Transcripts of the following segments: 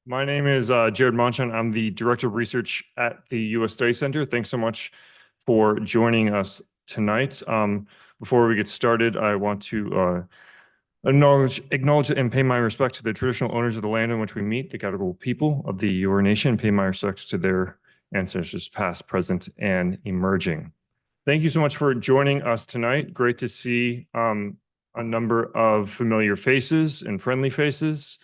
My name is Jared Monchan. I'm the Director of Research at the U.S. Study Center. Thanks so much for joining us tonight. Before we get started, I want to acknowledge and pay my respect to the traditional owners of the land in which we meet, the Gadigal people of the Eora Nation, pay my respects to their ancestors past, present, and emerging. Thank you so much for joining us tonight. Great to see a number of familiar faces and friendly faces.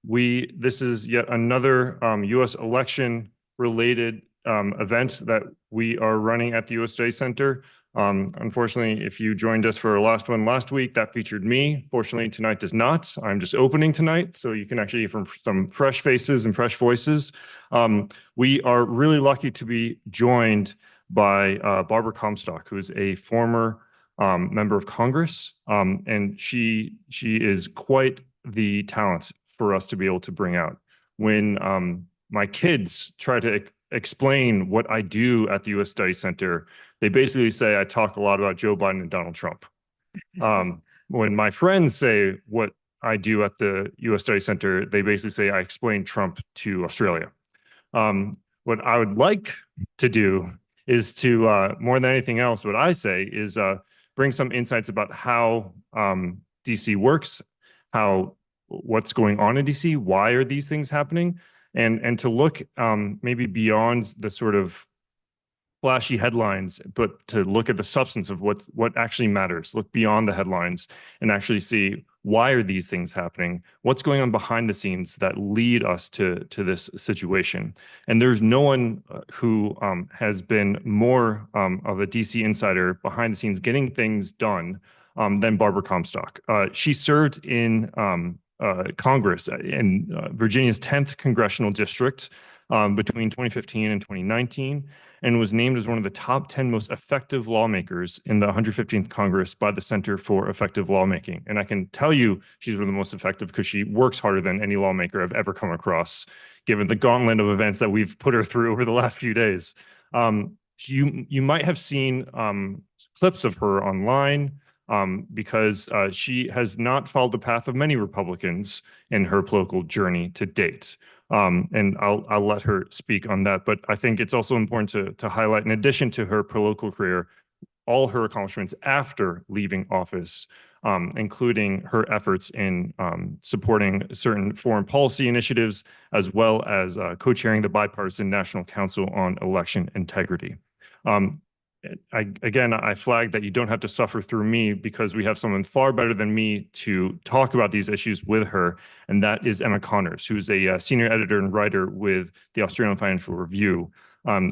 This is yet another U.S. election-related event that we are running at the U.S. Study Center. Unfortunately, if you joined us for our last one last week, that featured me. Fortunately, tonight does not. I'm just opening tonight, so you can actually hear from some fresh faces and fresh voices. We are really lucky to be joined by Barbara Comstock, who is a former member of Congress, and she is quite the talent for us to be able to bring out. When my kids try to explain what I do at the U.S. Study Center, they basically say I talk a lot about Joe Biden and Donald Trump. When my friends say what I do at the U.S. Study Center, they basically say I explain Trump to Australia. What I would like to do is to, more than anything else, what I say is bring some insights about how DC works, what's going on in DC, why are these things happening, and to look maybe beyond the sort of flashy headlines, but to look at the substance of what actually matters, look beyond the headlines and actually see why are these things happening, what's going on behind the scenes that lead us to this situation. And there's no one who has been more of a DC insider behind the scenes getting things done than Barbara Comstock. She served in Congress in Virginia's 10th Congressional District between 2015 and 2019, and was named as one of the top 10 most effective lawmakers in the 115th Congress by the Center for Effective Lawmaking. And I can tell you she's one of the most effective because she works harder than any lawmaker I've ever come across, given the gauntlet of events that we've put her through over the last few days. You might have seen clips of her online, because she has not followed the path of many Republicans in her political journey to date. And I'll let her speak on that. But I think it's also important to highlight, in addition to her political career, all her accomplishments after leaving office, including her efforts in supporting certain foreign policy initiatives, as well as co-chairing the bipartisan National Council on Election Integrity. I flag that you don't have to suffer through me because we have someone far better than me to talk about these issues with her, and that is Emma Connors, who's a senior editor and writer with the Australian Financial Review.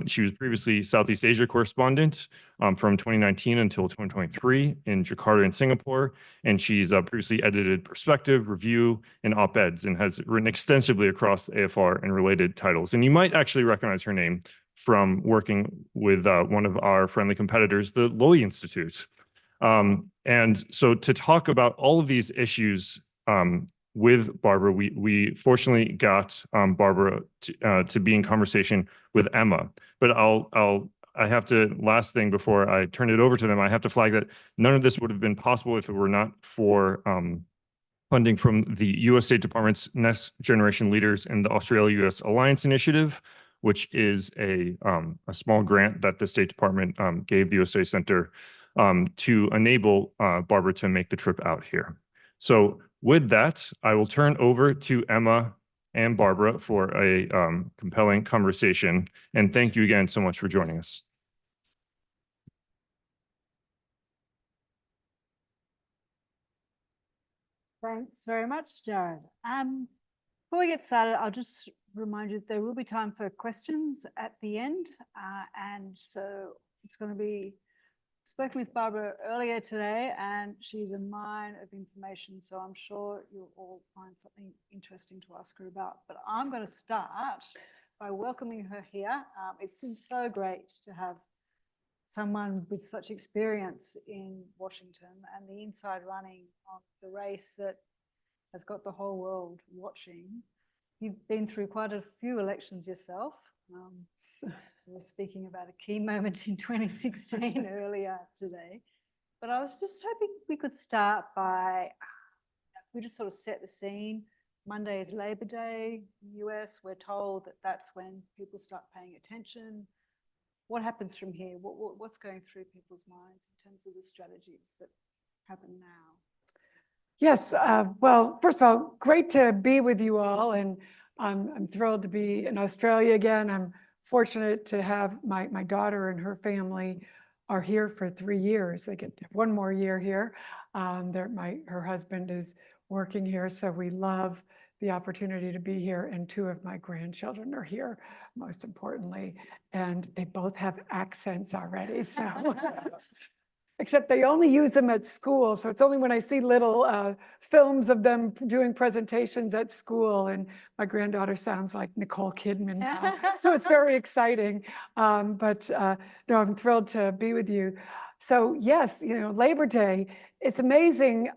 She was previously Southeast Asia correspondent from 2019 until 2023 in Jakarta and Singapore, and she's previously edited Perspective, Review, and op-eds, and has written extensively across the AFR and related titles. And you might actually recognize her name from working with one of our friendly competitors, the Lowy Institute. And so to talk about all of these issues with Barbara, we fortunately got Barbara to be in conversation with Emma. But I have to, last thing before I turn it over to them, I have to flag that none of this would have been possible if it were not for funding from the U.S. State Department's Next Generation Leaders in the Australia-U.S. Alliance Initiative, which is a small grant that the State Department gave the U.S. Study Center to enable Barbara to make the trip out here. So with that, I will turn over to Emma and Barbara for a compelling conversation. And thank you again so much for joining us. Thanks very much, Jared. Before we get started, I'll just remind you that there will be time for questions at the end. And so it's going to be spoken with Barbara earlier today, and she's a mine of information. So I'm sure you'll all find something interesting to ask her about. But I'm going to start by welcoming her here. It's so great to have someone with such experience in Washington and the inside running of the race that has got the whole world watching. You've been through quite a few elections yourself. We were speaking about a key moment in 2016 earlier today. But I was just hoping we could start by, we just sort of set the scene. Monday is Labor Day in the US. We're told that that's when people start paying attention. What happens from here? What's going through people's minds in terms of the strategies that happen now? Yes, well, first of all, great to be with you all, and I'm thrilled to be in Australia again. I'm fortunate to have my daughter and her family are here for 3 years. They get 1 more year here. Her husband is working here, so we love the opportunity to be here, and 2 of my grandchildren are here, most importantly, and they both have accents already, so. Except they only use them at school. So it's only when I see little films of them doing presentations at school, and my granddaughter sounds like Nicole Kidman now. So it's very exciting. No, I'm thrilled to be with you. So yes, Labor Day, it's amazing.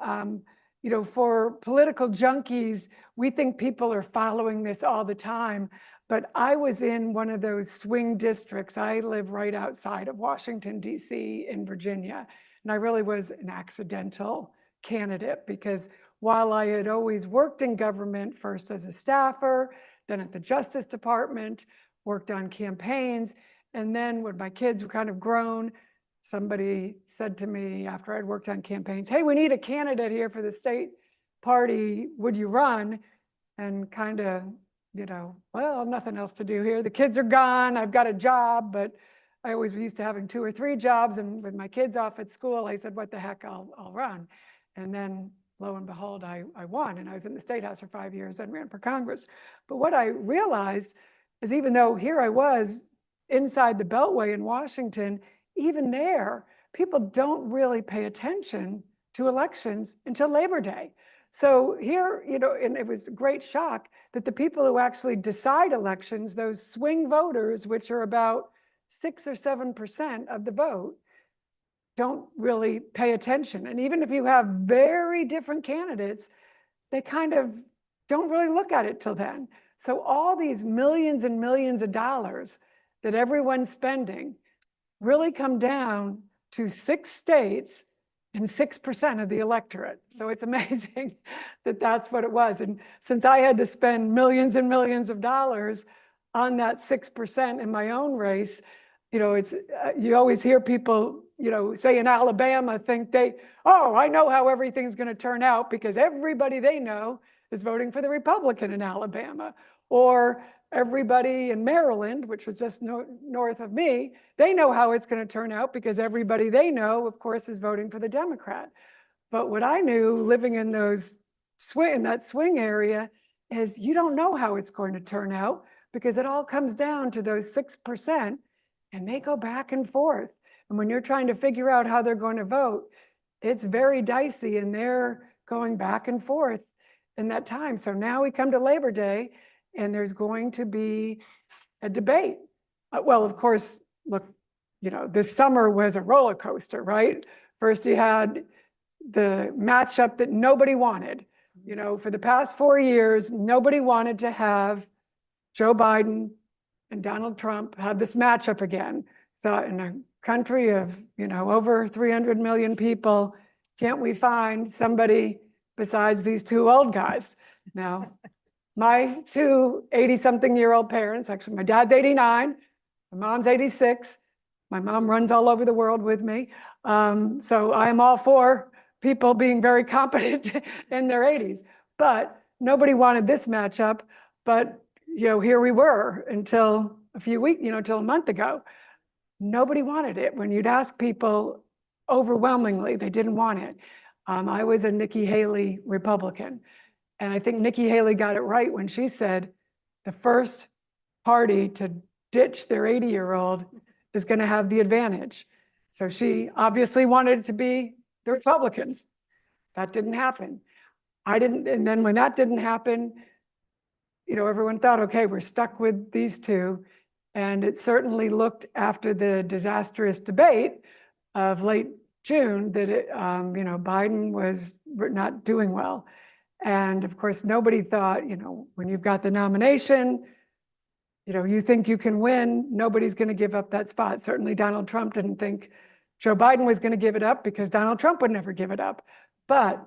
For political junkies, we think people are following this all the time. But I was in one of those swing districts. I live right outside of Washington, D.C. in Virginia. And I really was an accidental candidate because while I had always worked in government, first as a staffer, then at the Justice Department, worked on campaigns. And then when my kids were kind of grown, somebody said to me after I'd worked on campaigns, hey, we need a candidate here for the state party. Would you run? And kind of, well, nothing else to do here. The kids are gone. I've got a job, but I always was used to having 2 or 3 jobs. And with my kids off at school, I said, what the heck, I'll run. And then lo and behold, I won. And I was in the State House for 5 years and ran for Congress. But what I realized is even though here I was inside the Beltway in Washington, even there, people don't really pay attention to elections until Labor Day. So here, and it was a great shock that the people who actually decide elections, those swing voters, which are about 6 or 7% of the vote, don't really pay attention. And even if you have very different candidates, they kind of don't really look at it till then. So all these millions and millions of dollars that everyone's spending really come down to 6 states and 6% of the electorate. So it's amazing that that's what it was. And since I had to spend millions and millions of dollars on that 6% in my own race, it's you always hear people, say in Alabama, think I know how everything's going to turn out because everybody they know is voting for the Republican in Alabama. Or everybody in Maryland, which was just north of me, they know how it's going to turn out because everybody they know, of course, is voting for the Democrat. But what I knew living in that swing area is you don't know how it's going to turn out because it all comes down to those 6% and they go back and forth. And when you're trying to figure out how they're going to vote, it's very dicey and they're going back and forth in that time. So now we come to Labor Day and there's going to be a debate. Well, of course, look, this summer was a roller coaster, right? First you had the matchup that nobody wanted. For the past 4 years, nobody wanted to have Joe Biden and Donald Trump have this matchup again. Thought in a country of, over 300 million people, can't we find somebody besides these 2 old guys? Now, my 2 80-something-year-old parents, actually my dad's 89, my mom's 86. My mom runs all over the world with me. So I am all for people being very competent in their 80s. But nobody wanted this matchup. But here we were until a few weeks, until a month ago. Nobody wanted it. When you'd ask people, overwhelmingly, they didn't want it. I was a Nikki Haley Republican. And I think Nikki Haley got it right when she said the first party to ditch their 80-year-old is going to have the advantage. So she obviously wanted it to be the Republicans. That didn't happen. And then when that didn't happen, everyone thought, okay, we're stuck with these 2. And it certainly looked after the disastrous debate of late June that Biden was not doing well. And of course, nobody thought, when you've got the nomination, you think you can win, nobody's going to give up that spot. Certainly Donald Trump didn't think Joe Biden was going to give it up because Donald Trump would never give it up. But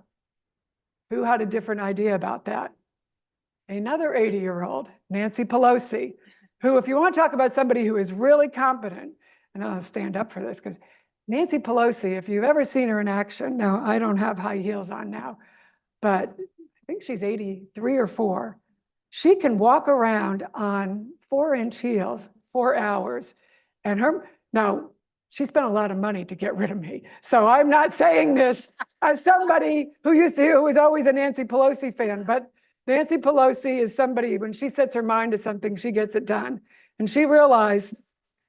who had a different idea about that? another 80-year-old, Nancy Pelosi, who, if you want to talk about somebody who is really competent, and I'll stand up for this because Nancy Pelosi, if you've ever seen her in action, now I don't have high heels on now, but I think she's 83 or 4. She can walk around on 4-inch heels 4 hours. And now she spent a lot of money to get rid of me. So I'm not saying this as somebody who was always a Nancy Pelosi fan, but Nancy Pelosi is somebody, when she sets her mind to something, she gets it done. And she realized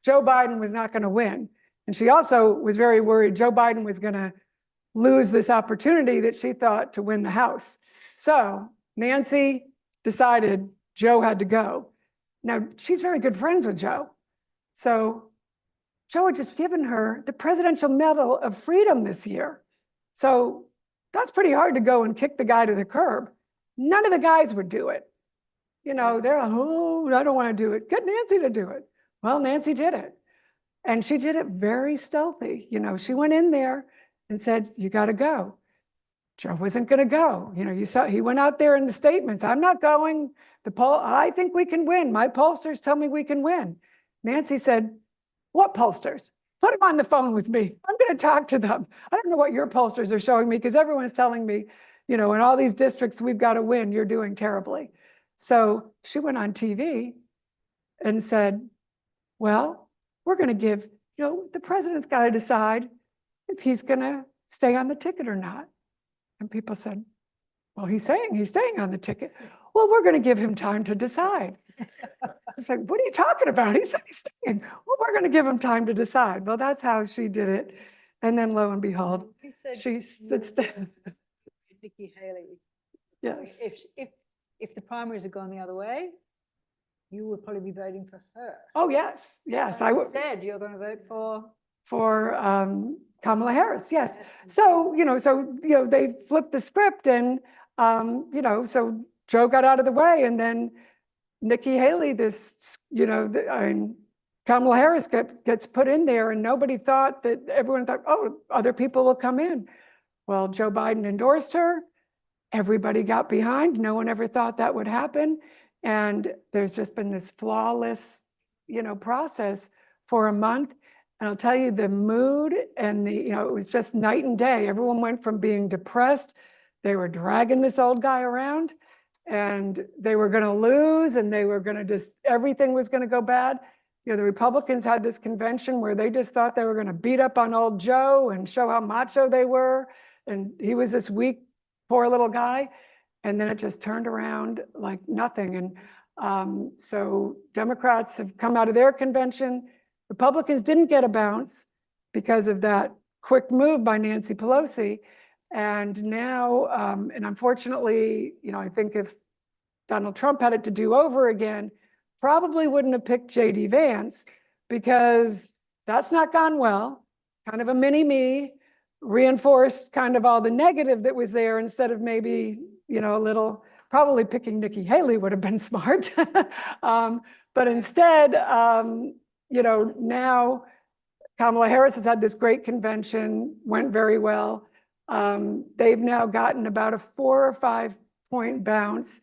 Joe Biden was not going to win. And she also was very worried Joe Biden was going to lose this opportunity that she thought to win the House. So Nancy decided Joe had to go. Now, she's very good friends with Joe. So Joe had just given her the Presidential Medal of Freedom this year. So that's pretty hard to go and kick the guy to the curb. None of the guys would do it. You know, they're like, oh, I don't want to do it. Get Nancy to do it. Well, Nancy did it. And she did it very stealthy. You know, she went in there and said, you got to go. Joe wasn't going to go. You know, you saw he went out there in the statements. I'm not going. I think we can win. My pollsters tell me we can win. Nancy said, what pollsters? Put them on the phone with me. I'm going to talk to them. I don't know what your pollsters are showing me because everyone's telling me, you know, in all these districts we've got to win. You're doing terribly. So she went on TV and said, well, we're going to give, you know, the president's got to decide if he's going to stay on the ticket or not. And people said, well, he's saying he's staying on the ticket. Well, we're going to give him time to decide. It's like, what are you talking about? He said he's staying. Well, we're going to give him time to decide. Well, that's how she did it. And then lo and behold, You said she you sits would down. vote for Nikki Haley. Yes. If the primaries had gone the other way, you would probably be voting for her. Oh, yes. Yes. But I would. instead, you're going to vote For Kamala Harris, yes. So, they flipped the script and, so Joe got out of the way and then Nikki Haley, Kamala Harris gets put in there and nobody thought everyone thought, oh, other people will come in. Well, Joe Biden endorsed her. Everybody got behind. No one ever thought that would happen. And there's just been this flawless, process for a month. And I'll tell you, the mood and it was just night and day. Everyone went from being depressed. They were dragging this old guy around and they were going to lose and they were going to everything was going to go bad. The Republicans had this convention where they just thought they were going to beat up on old Joe and show how macho they were. And he was this weak, poor little guy. And then it just turned around like nothing. And so Democrats have come out of their convention. Republicans didn't get a bounce because of that quick move by Nancy Pelosi. And now, and unfortunately, I think if Donald Trump had it to do over again, probably wouldn't have picked JD Vance because that's not gone well. Kind of a mini-me, reinforced kind of all the negative that was there instead of maybe, a little, probably picking Nikki Haley would have been smart. But instead, now Kamala Harris has had this great convention, went very well. They've now gotten about a 4 or 5 point bounce,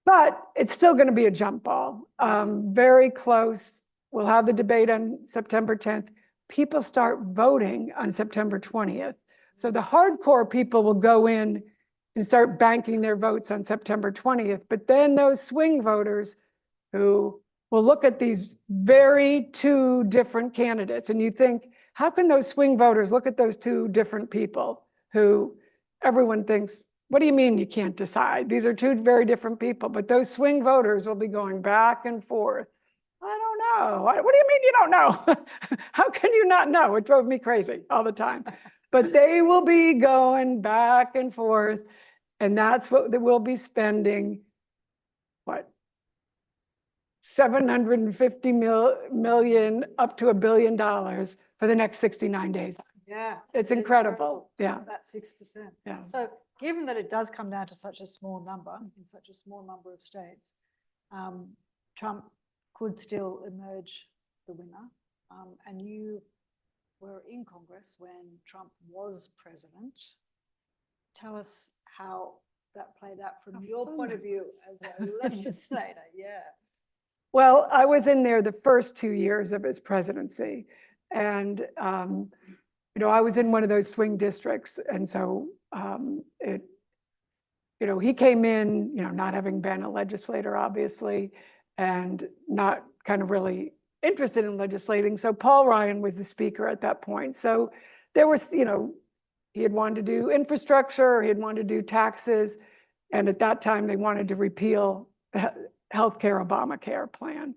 but it's still going to be a jump ball. Very close. We'll have the debate on September 10th. People start voting on September 20th. So the hardcore people will go in and start banking their votes on September 20th. But then those swing voters who will look at these very 2 different candidates and you think, how can those swing voters look at those 2 different people who everyone thinks, what do you mean you can't decide? These are 2 very different people, but those swing voters will be going back and forth. I don't know. What do you mean you don't know? How can you not know? It drove me crazy all the time. But they will be going back and forth. And that's what we'll be spending, what, 750 million up to $1 billion for the next 69 days. Yeah. It's incredible. Yeah. That's 6%. Yeah. So given that it does come down to such a small number in such a small number of states, Trump could still emerge the winner. And you were in Congress when Trump was president. Tell us how that played out from your point of view as a legislator. Yeah. Well, I was in there the first 2 years of his presidency. And, I was in one of those swing districts. And so he came in, not having been a legislator, obviously, and not kind of really interested in legislating. So Paul Ryan was the speaker at that point. So there was, he had wanted to do infrastructure, he had wanted to do taxes. And at that time, they wanted to repeal the healthcare Obamacare plan.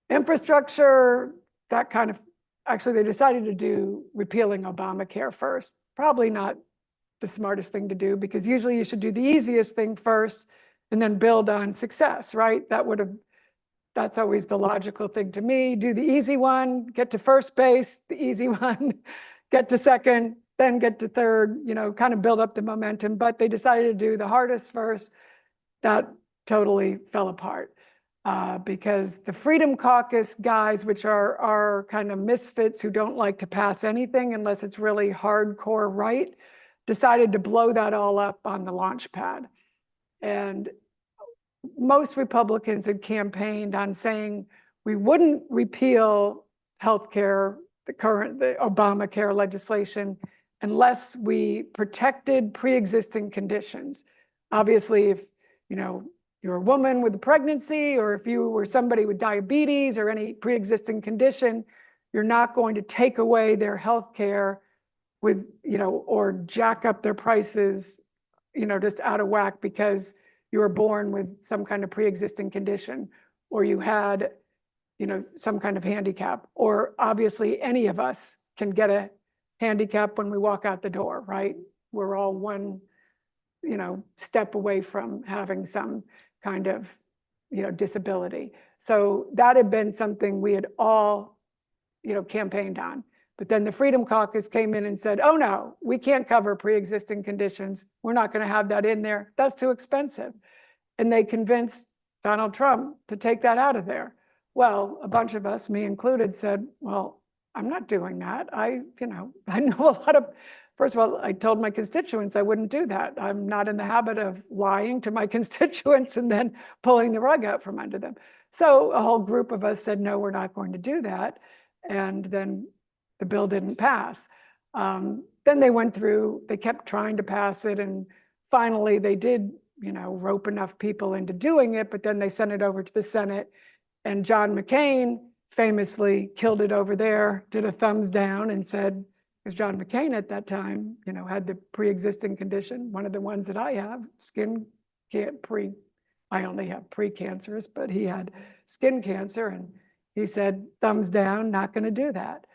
Infrastructure, that kind of, actually they decided to do repealing Obamacare first. Probably not the smartest thing to do, because usually you should do the easiest thing first and then build on success, right? That's always the logical thing to me. Do the easy one, get to first base, the easy one, get to second, then get to third, kind of build up the momentum. But they decided to do the hardest first. That totally fell apart because the Freedom Caucus guys, which are kind of misfits who don't like to pass anything unless it's really hardcore right, decided to blow that all up on the launch pad. And most Republicans had campaigned on saying we wouldn't repeal healthcare, the Obamacare legislation, unless we protected pre-existing conditions. Obviously, if you're a woman with a pregnancy, or if you were somebody with diabetes or any pre-existing condition, you're not going to take away their health care with, or jack up their prices, just out of whack because you were born with some kind of pre-existing condition, or you had, some kind of handicap, or obviously any of us can get a handicap when we walk out the door, right? We're all one, step away from having some kind of, disability. So that had been something we had all, campaigned on. But then the Freedom Caucus came in and said, oh no, we can't cover pre-existing conditions. We're not going to have that in there. That's too expensive. And they convinced Donald Trump to take that out of there. Well, a bunch of us, me included, said, well, I'm not doing that. I know a lot of, first of all, I told my constituents I wouldn't do that. I'm not in the habit of lying to my constituents and then pulling the rug out from under them. So a whole group of us said, no, we're not going to do that. And then the bill didn't pass. Then they went through, they kept trying to pass it. And finally they did, rope enough people into doing it, but then they sent it over to the Senate. And John McCain famously killed it over there, did a thumbs down and said, because John McCain at that time, had the pre-existing condition, one of the ones that I have, I only have pre-cancerous, but he had skin cancer. And he said, thumbs down, not going to do that.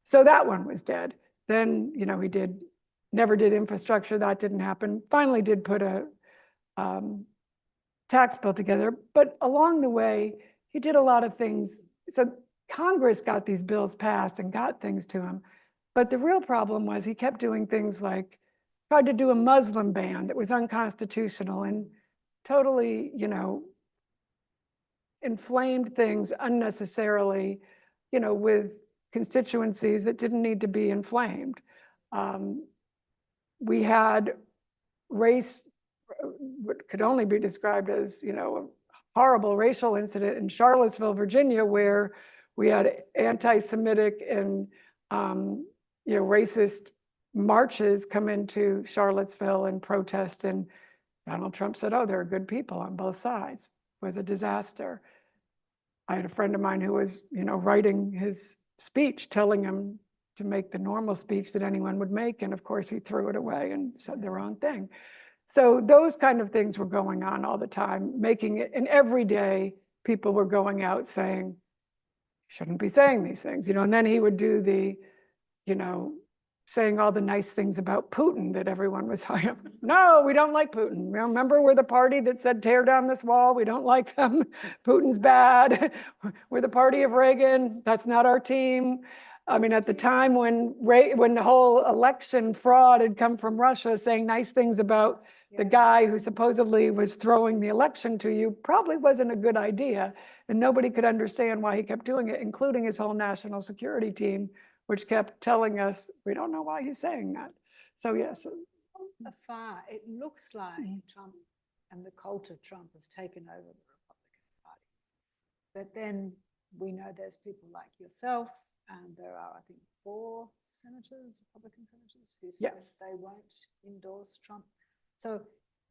So that one was dead. Then, he never did infrastructure. That didn't happen. Finally did put a tax bill together. But along the way, he did a lot of things. So Congress got these bills passed and got things to him. But the real problem was he kept doing things like tried to do a Muslim ban that was unconstitutional and totally, inflamed things unnecessarily, with constituencies that didn't need to be inflamed. We had race, what could only be described as, a horrible racial incident in Charlottesville, Virginia, where we had anti-Semitic and racist marches come into Charlottesville and protest. And Donald Trump said, oh, there are good people on both sides. It was a disaster. I had a friend of mine who was, writing his speech, telling him to make the normal speech that anyone would make. And of course, he threw it away and said the wrong thing. So those kind of things were going on all the time, making it, and every day people were going out saying, shouldn't be saying these things, and then he would do the, saying all the nice things about Putin that everyone was saying. No, we don't like Putin. Remember, we're the party that said, tear down this wall. We don't like them. Putin's bad. We're the party of Reagan. That's not our team. I mean, at the time when the whole election fraud had come from Russia, saying nice things about the guy who supposedly was throwing the election to you probably wasn't a good idea. And nobody could understand why he kept doing it, including his whole national security team, which kept telling us, we don't know why he's saying that. So yes, afar, it looks like Trump and the cult of Trump has taken over the Republican Party. But then we know there's people like yourself, and there are, I think, 4 senators, Republican senators, who said they won't endorse Trump. So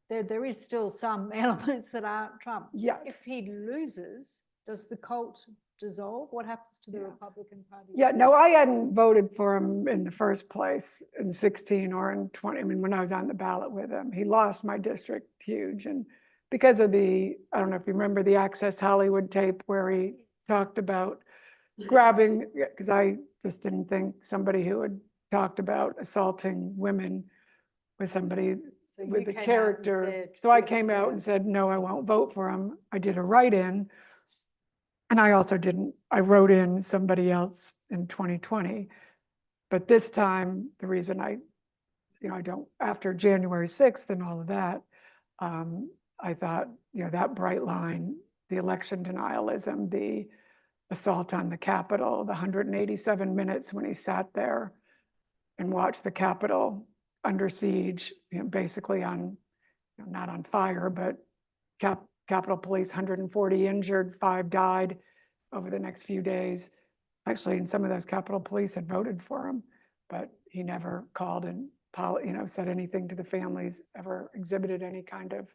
there is still some elements that aren't Trump. Yes. If he loses, does the cult dissolve? What happens to the Republican Party? Yeah, no, I hadn't voted for him in the first place in 16 or in 20. I mean, when I was on the ballot with him, he lost my district huge. And because of I don't know if you remember the Access Hollywood tape where he talked about grabbing, because I just didn't think somebody who had talked about assaulting women was somebody So with you the came out and character. said So I you're came out for and said, no, I won't vote for him. I did a write-in. And I also I wrote in somebody else in 2020. But this time, the reason I don't, after January 6th and all of that, I thought, that bright line, the election denialism, the assault on the Capitol, the 187 minutes when he sat there and watched the Capitol under siege, basically on, not on fire, but Capitol Police, 140 injured, 5 died over the next few days. Actually, and some of those Capitol Police had voted for him, but he never called and said anything to the families, ever exhibited any kind of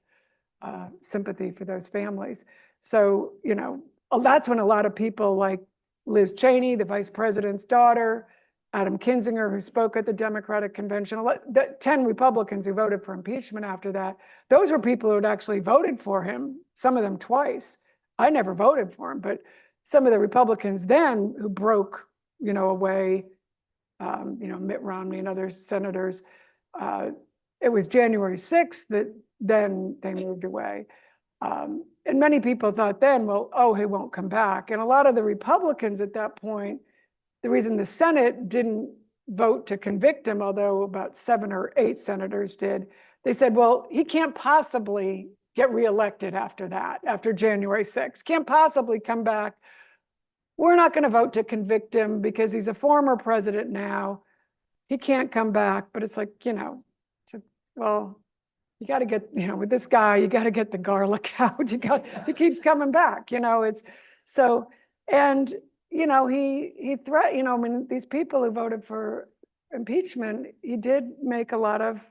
sympathy for those families. So, that's when a lot of people like Liz Cheney, the vice president's daughter, Adam Kinzinger, who spoke at the Democratic convention, the 10 Republicans who voted for impeachment after that, those were people who had actually voted for him, some of them twice. I never voted for him, but some of the Republicans then who broke, away, Mitt Romney and other senators, it was January 6th that then they moved away. And many people thought then, well, oh, he won't come back. And a lot of the Republicans at that point, the reason the Senate didn't vote to convict him, although about 7 or 8 senators did, they said, well, he can't possibly get reelected after that, after January 6th, can't possibly come back. We're not going to vote to convict him because he's a former president now. He can't come back. But it's like, well, you got to get, with this guy, you got to get the garlic out. He keeps coming back, it's so, and, he threatened, I mean, these people who voted for impeachment, he did make a lot of,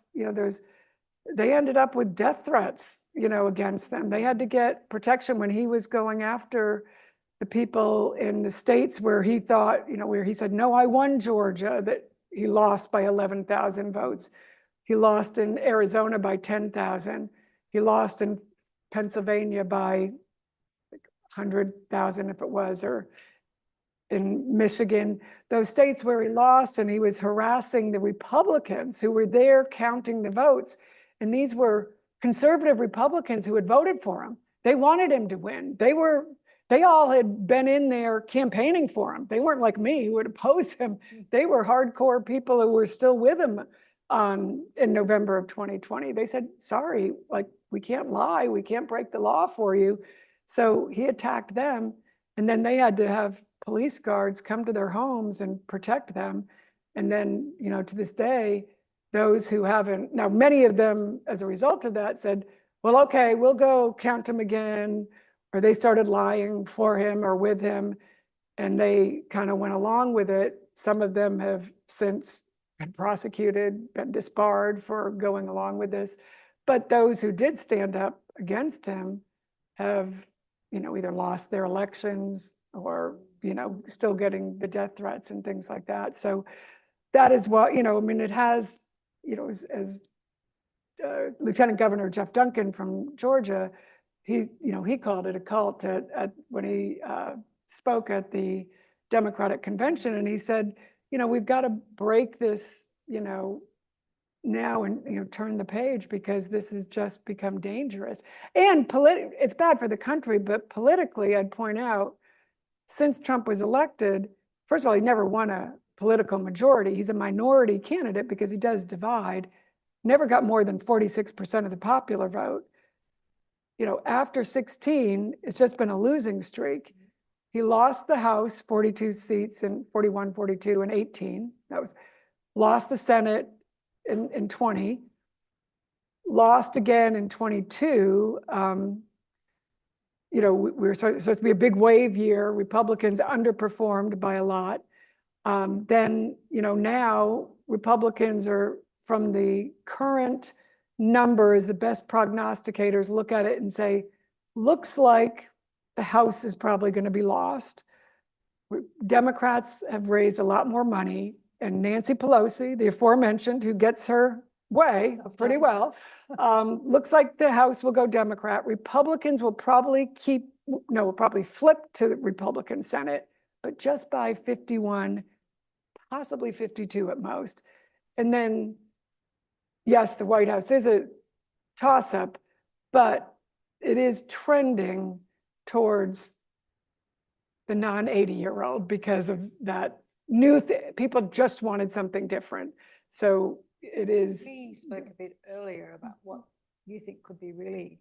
they ended up with death threats, against them. They had to get protection when he was going after the people in the states where he thought, where he said, no, I won Georgia, that he lost by 11,000 votes. He lost in Arizona by 10,000. He lost in Pennsylvania by 100,000, if it was, or in Michigan, those states where he lost, and he was harassing the Republicans who were there counting the votes. And these were conservative Republicans who had voted for him. They wanted him to win. They all had been in there campaigning for him. They weren't like me who would oppose him. They were hardcore people who were still with him in November of 2020. They said, sorry, like, we can't lie. We can't break the law for you. So he attacked them. And then they had to have police guards come to their homes and protect them. And then, to this day, those who haven't, now many of them, as a result of that, said, well, okay, we'll go count him again. Or they started lying for him or with him, and they kind of went along with it. Some of them have since been prosecuted, been disbarred for going along with this. But those who did stand up against him have, either lost their elections or, still getting the death threats and things like that. So that is what, I mean, it has, as Lieutenant Governor Jeff Duncan from Georgia, he called it a cult when he spoke at the Democratic convention, and he said, we've got to break this, now and turn the page, because this has just become dangerous. And it's bad for the country, but politically, I'd point out, since Trump was elected, first of all, he never won a political majority. He's a minority candidate because he does divide. Never got more than 46% of the popular vote. After 16, it's just been a losing streak. He lost the House, 42 seats, and 41, 42, and 18. Lost the Senate in 20. lost again in 22. You know, we were supposed to be a big wave year. Republicans underperformed by a lot. Then, you know, now Republicans are, from the current numbers, the best prognosticators look at it and say, looks like the House is probably going to be lost. Democrats have raised a lot more money, and Nancy Pelosi, the aforementioned, who gets her way pretty well, looks like the House will go Democrat. Republicans will probably will probably flip to the Republican Senate, but just by 51, possibly 52 at most. And then, yes, the White House is a toss-up, but it is trending towards the non-80-year-old because of that new people just wanted something different. So it is. We spoke a bit earlier about what you think could be really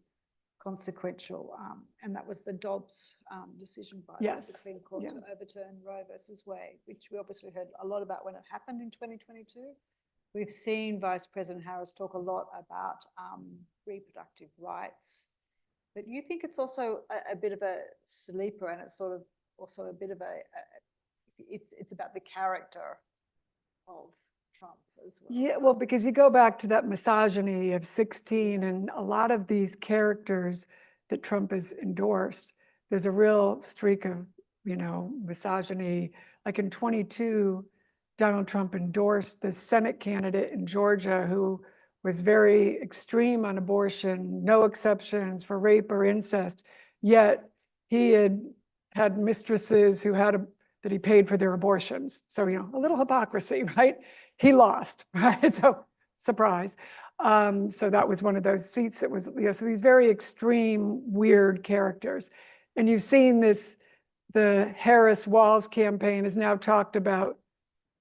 consequential, and that was the Dobbs decision by Yes, the Supreme Court yeah. to overturn Roe versus Wade, which we obviously heard a lot about when it happened in 2022. We've seen Vice President Harris talk a lot about reproductive rights, but you think it's also a bit of a sleeper, and it's sort of also a bit of it's about the character of Trump as well. Yeah, well, because you go back to that misogyny of 16 and a lot of these characters that Trump has endorsed, there's a real streak of, you know, misogyny. Like in 22, Donald Trump endorsed the Senate candidate in Georgia who was very extreme on abortion, no exceptions for rape or incest, yet he had mistresses who that he paid for their abortions. So, you know, a little hypocrisy, right? He lost, right? So, surprise. So that was one of those seats that was, you know, so these very extreme, weird characters. And you've seen this, the Harris-Walz campaign has now talked about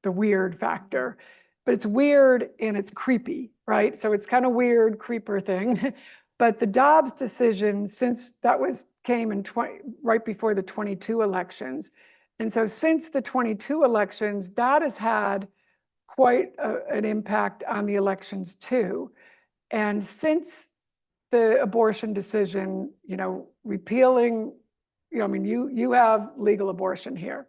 the weird factor, but it's weird and it's creepy, right? So it's kind of weird creeper thing. But the Dobbs decision, since that came in right before the 22 elections. And so since the 22 elections, that has had quite an impact on the elections too. And since the abortion decision, you know, repealing, you know, I mean, you have legal abortion here.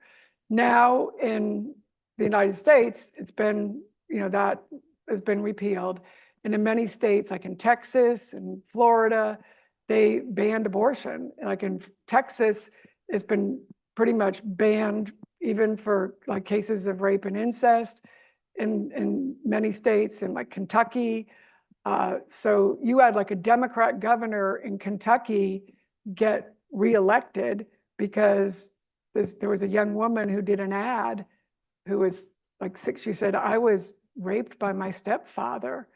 Now in the United States, it's been, you know, that has been repealed. And in many states, like in Texas and Florida, they banned abortion. Like in Texas, it's been pretty much banned even for like cases of rape and incest in many states, in like Kentucky. So you had like a Democrat governor in Kentucky get reelected because there was a young woman who did an ad who was like 6. She said, I was raped by my stepfather.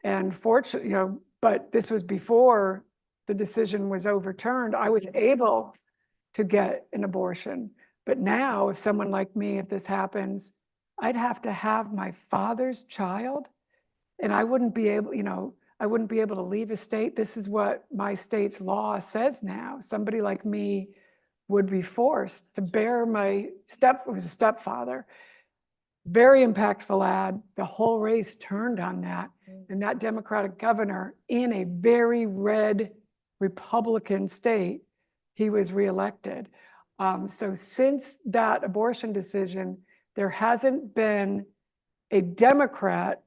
And fortunately, you know, but this was before the decision was overturned. I was able to get an abortion. But now, if someone like me, if this happens, I'd have to have my father's child, and I wouldn't be able, you know, I wouldn't be able to leave a state. This is what my state's law says now. Somebody like me would be forced to bear it was a stepfather. Very impactful ad. The whole race turned on that. And that Democratic governor in a very red Republican state, he was reelected. So since that abortion decision, there hasn't been a Democrat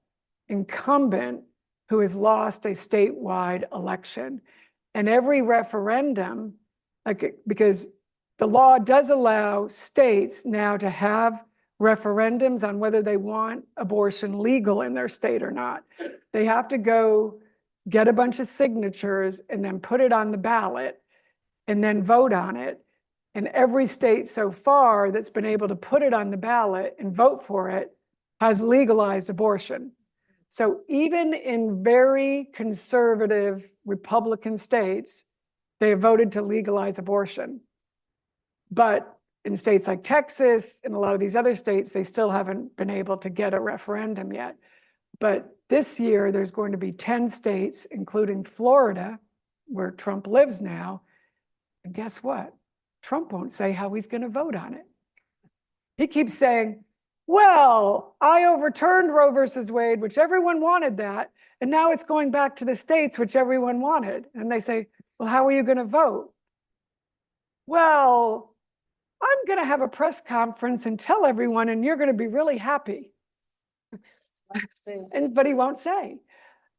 incumbent who has lost a statewide election. And every referendum, because the law does allow states now to have referendums on whether they want abortion legal in their state or not. They have to go get a bunch of signatures and then put it on the ballot and then vote on it. And every state so far that's been able to put it on the ballot and vote for it has legalized abortion. So even in very conservative Republican states, they have voted to legalize abortion. But in states like Texas and a lot of these other states, they still haven't been able to get a referendum yet. But this year, there's going to be 10 states, including Florida, where Trump lives now. And guess what? Trump won't say how he's going to vote on it. He keeps saying, well, I overturned Roe versus Wade, which everyone wanted that. And now it's going back to the states, which everyone wanted. And they say, well, how are you going to vote? Well, I'm going to have a press conference and tell everyone, and you're going to be really happy. But he won't say.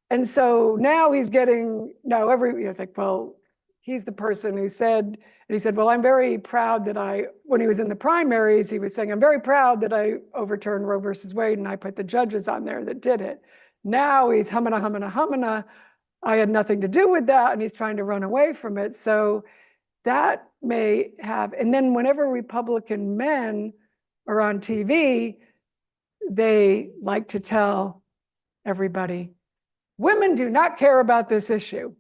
And so now he's getting, he's like, well, he's the person who said, and he said, well, I'm very proud that when he was in the primaries, he was saying, I'm very proud that I overturned Roe versus Wade and I put the judges on there that did it. Now he's humming. I had nothing to do with that. And he's trying to run away from it. So that may have, and then whenever Republican men are on TV, they like to tell everybody, women do not care about this issue.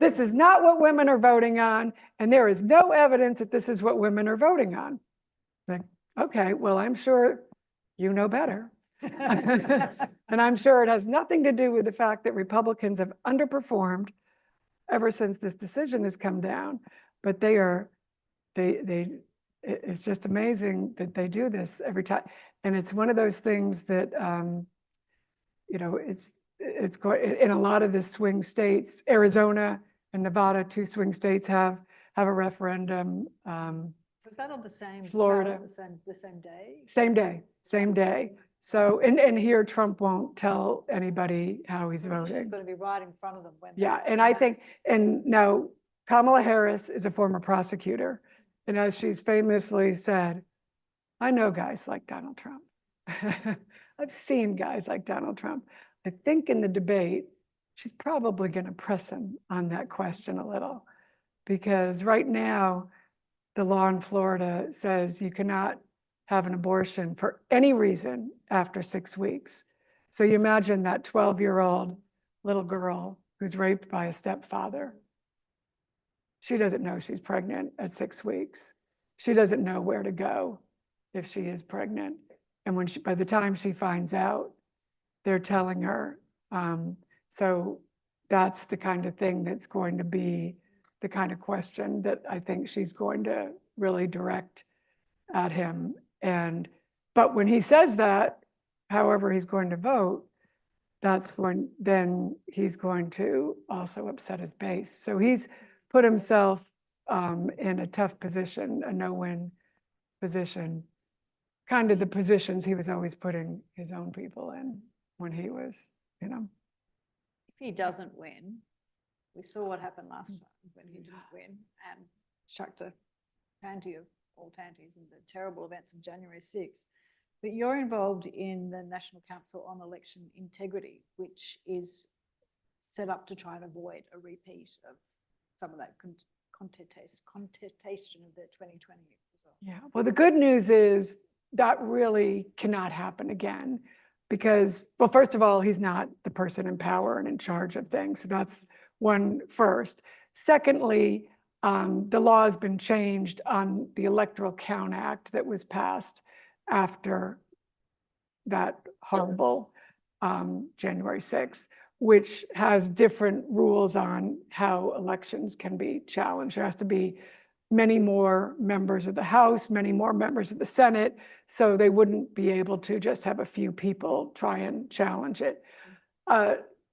This is not what women are voting on, and there is no evidence that this is what women are voting on. Like, okay, well, I'm sure you know better. And I'm sure it has nothing to do with the fact that Republicans have underperformed ever since this decision has come down. But it's just amazing that they do this every time. And it's one of those things that, it's going in a lot of the swing states. Arizona and Nevada, 2 swing states, have a referendum. So is that on the same Florida, the same day? Same day. So and here Trump won't tell anybody how he's He's voting. going to be right in front of them when. Yeah, and I think, and now Kamala Harris is a former prosecutor, and as she's famously said, I know guys like Donald Trump. I've seen guys like Donald Trump. I think in the debate, she's probably going to press him on that question a little, because right now, the law in Florida says you cannot have an abortion for any reason after 6 weeks. So you imagine that 12-year-old little girl who's raped by a stepfather. She doesn't know she's pregnant at 6 weeks. She doesn't know where to go if she is pregnant. And by the time she finds out, they're telling her. So that's the kind of thing that's going to be the kind of question that I think she's going to really direct at him. But when he says that, however he's going to vote, then he's going to also upset his base. So he's put himself in a tough position, a no-win position, kind of the positions he was always putting his own people in when he was, If he doesn't win, we saw what happened last time when he didn't win and chucked a panty of all tanties in the terrible events of January 6th. But you're involved in the National Council on Election Integrity, which is set up to try and avoid a repeat of some of that contestation of the 2020 result. yeah. Well, the good news is that really cannot happen again because, well, first of all, he's not the person in power and in charge of things. So that's one first. Secondly, the law has been changed on the Electoral Count Act that was passed after that horrible January 6th, which has different rules on how elections can be challenged. There has to be many more members of the House, many more members of the Senate, so they wouldn't be able to just have a few people try and challenge it.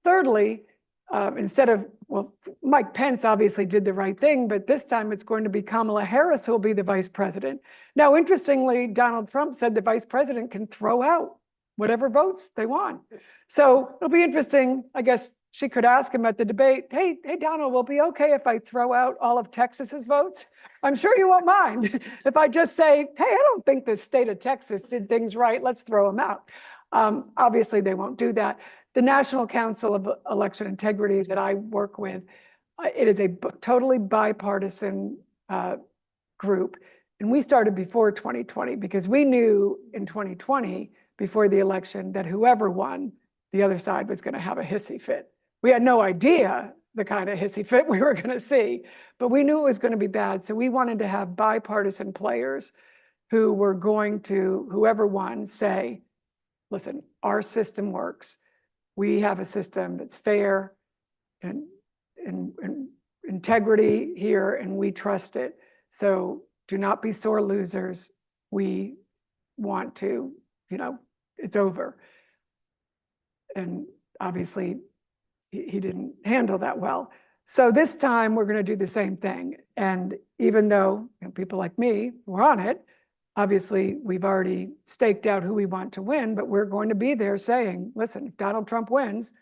Thirdly, instead of, well, Mike Pence obviously did the right thing, but this time it's going to be Kamala Harris who will be the vice president. Now, interestingly, Donald Trump said the vice president can throw out whatever votes they want. So it'll be interesting. I guess she could ask him at the debate, hey, Donald, will it be okay if I throw out all of Texas's votes? I'm sure you won't mind if I just say, hey, I don't think the state of Texas did things right. Let's throw them out. Obviously, they won't do that. The National Council of Election Integrity that I work with, it is a totally bipartisan group. And we started before 2020 because we knew in 2020, before the election, that whoever won, the other side was going to have a hissy fit. We had no idea the kind of hissy fit we were going to see, but we knew it was going to be bad. So we wanted to have bipartisan players who were going to, whoever won, say, listen, our system works. We have a system that's fair and integrity here, and we trust it. So do not be sore losers. We want to, it's over. And obviously, he didn't handle that well. So this time we're going to do the same thing. And even though people like me were on it, obviously we've already staked out who we want to win, but we're going to be there saying, listen, if Donald Trump wins,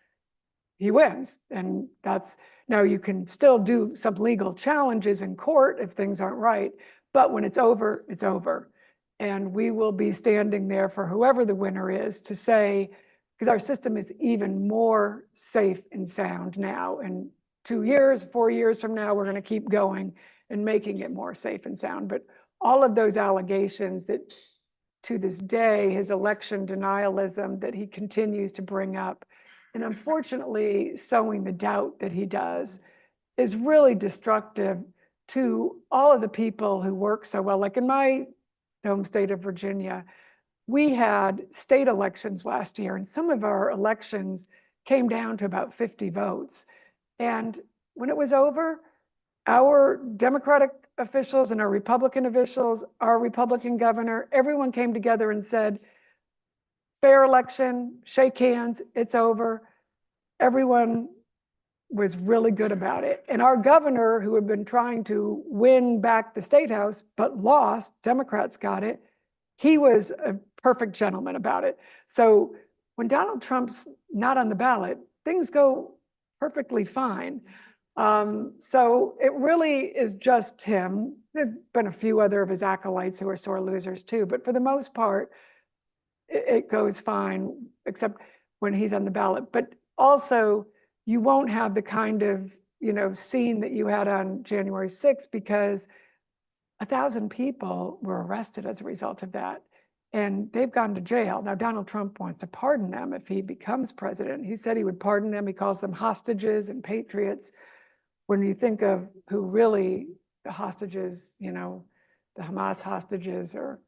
he wins. And that's, now you can still do some legal challenges in court if things aren't right, but when it's over, it's over. And we will be standing there for whoever the winner is to say, because our system is even more safe and sound now. And 2 years, 4 years from now, we're going to keep going and making it more safe and sound. But all of those allegations that to this day, his election denialism that he continues to bring up, and unfortunately sowing the doubt that he does, is really destructive to all of the people who work so well. Like in my home state of Virginia, we had state elections last year, and some of our elections came down to about 50 votes. And when it was over, our Democratic officials and our Republican officials, our Republican governor, everyone came together and said, fair election, shake hands, it's over. Everyone was really good about it. And our governor, who had been trying to win back the state house, but lost, Democrats got it, he was a perfect gentleman about it. So when Donald Trump's not on the ballot, things go perfectly fine. So it really is just him. There's been a few other of his acolytes who are sore losers too, but for the most part, it goes fine, except when he's on the ballot. But also, you won't have the kind of, scene that you had on January 6th, because 1,000 people were arrested as a result of that. And they've gone to jail. Now, Donald Trump wants to pardon them if he becomes president. He said he would pardon them. He calls them hostages and patriots. When you think of who really the hostages, the Hamas hostages, or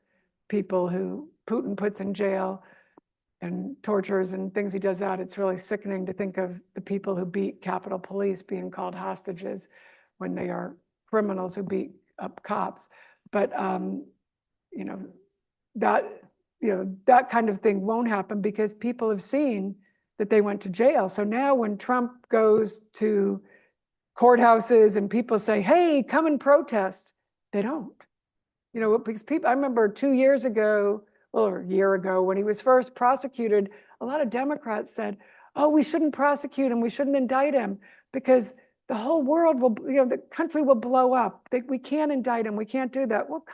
people who Putin puts in jail and tortures and things he does that, it's really sickening to think of the people who beat Capitol Police being called hostages when they are criminals who beat up cops. But that kind of thing won't happen because people have seen that they went to jail. So now when Trump goes to courthouses and people say, hey, come and protest, they don't. Because people, I remember 2 years ago, or a year ago, when he was first prosecuted, a lot of Democrats said, oh, we shouldn't prosecute him, we shouldn't indict him, because the whole world will, the country will blow up. We can't indict him, we can't do that. Well,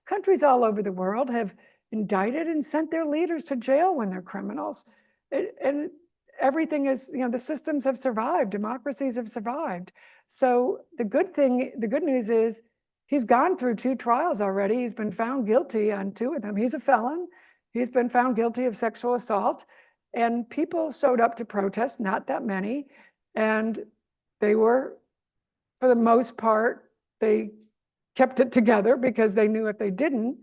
countries all over the world have indicted and sent their leaders to jail when they're criminals. And everything is, the systems have survived, democracies have survived. So the good news is he's gone through 2 trials already. He's been found guilty on 2 of them. He's a felon. He's been found guilty of sexual assault. And people showed up to protest, not that many. And they were, for the most part, they kept it together because they knew if they didn't,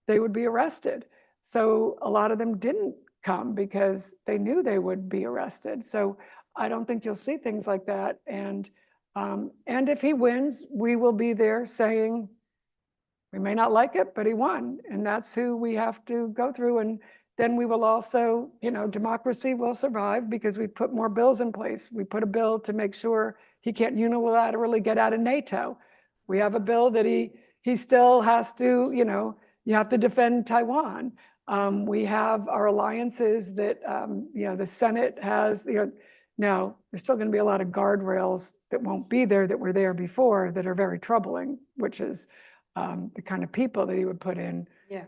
they would be arrested. So a lot of them didn't come because they knew they would be arrested. So I don't think you'll see things like that. And if he wins, we will be there saying, we may not like it, but he won. And that's who we have to go through. And then we will also, democracy will survive because we put more bills in place. We put a bill to make sure he can't unilaterally get out of NATO. We have a bill that he still has to, you have to defend Taiwan. We have our alliances that, the Senate has, now there's still going to be a lot of guardrails that won't be there that were there before that are very troubling, which is the kind of people that he would put in. Yeah.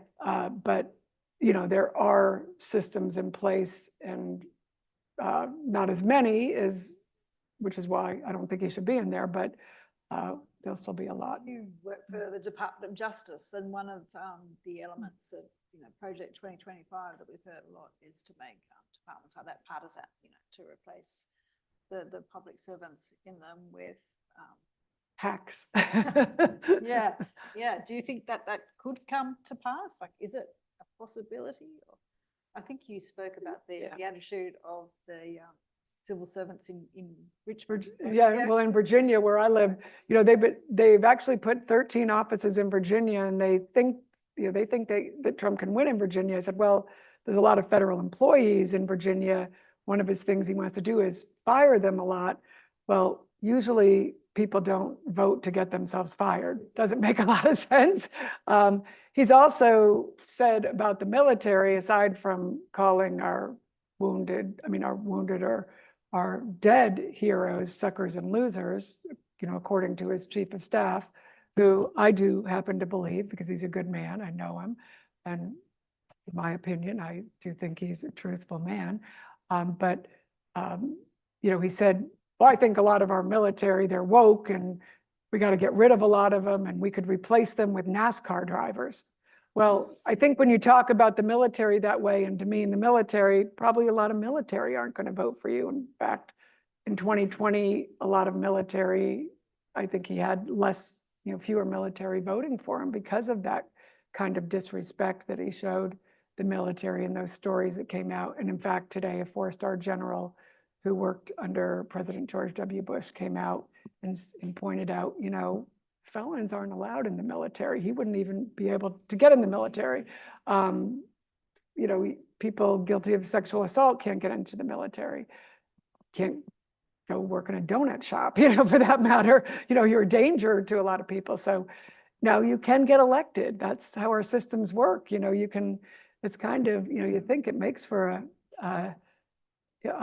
But, there are systems in place, and not as many as, which is why I don't think he should be in there, but there'll still be a lot. You work for the Department of Justice, and one of the elements of Project 2025 that we've heard a lot is to make departments like that partisan, to replace the public servants in them with Hacks. yeah. Do you think that could come to pass? Like, is it a possibility? Or, I think you spoke about the attitude of the civil servants in Richmond. Yeah, well, in Virginia, where I live, they've actually put 13 offices in Virginia, and they think that Trump can win in Virginia. I said, well, there's a lot of federal employees in Virginia one of his things he wants to do is fire them a lot. Well, usually people don't vote to get themselves fired. Doesn't make a lot of sense. He's also said about the military, aside from calling our wounded or our dead heroes, suckers and losers, according to his chief of staff, who I do happen to believe, because he's a good man, I know him, and in my opinion, I do think he's a truthful man. He said, well, I think a lot of our military, they're woke and we got to get rid of a lot of them and we could replace them with NASCAR drivers. Well, I think when you talk about the military that way and demean the military, probably a lot of military aren't going to vote for you. In fact, in 2020, a lot of military, I think he had fewer military voting for him because of that kind of disrespect that he showed the military in those stories that came out. And in fact, today, a 4-star general who worked under President George W. Bush came out and pointed out, felons aren't allowed in the military. He wouldn't even be able to get in the military. People guilty of sexual assault can't get into the military, can't go work in a donut shop, for that matter. You're a danger to a lot of people. So now you can get elected. That's how our systems work. It's kind of, you think it makes for a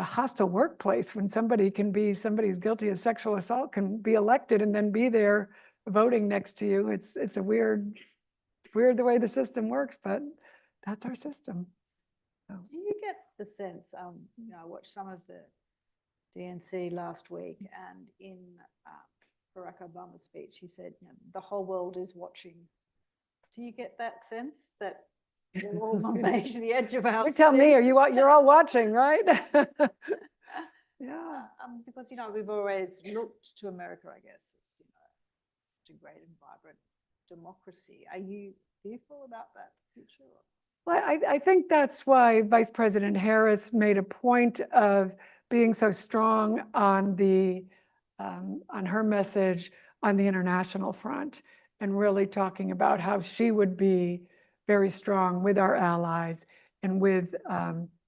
hostile workplace when somebody's guilty of sexual assault can be elected and then be there voting next to you. It's weird the way the system works, but that's our system. So. Do you get the sense, I watched some of the DNC last week, and in Barack Obama's speech, he said, the whole world is watching. Do you get that sense that we're all on the edge of our Tell me, you're all watching, right? Yeah. Because, we've always looked to America, I guess, as, such a great and vibrant democracy. Are you fearful about that future? Well, I think that's why Vice President Harris made a point of being so strong on her message on the international front, and really talking about how she would be very strong with our allies and with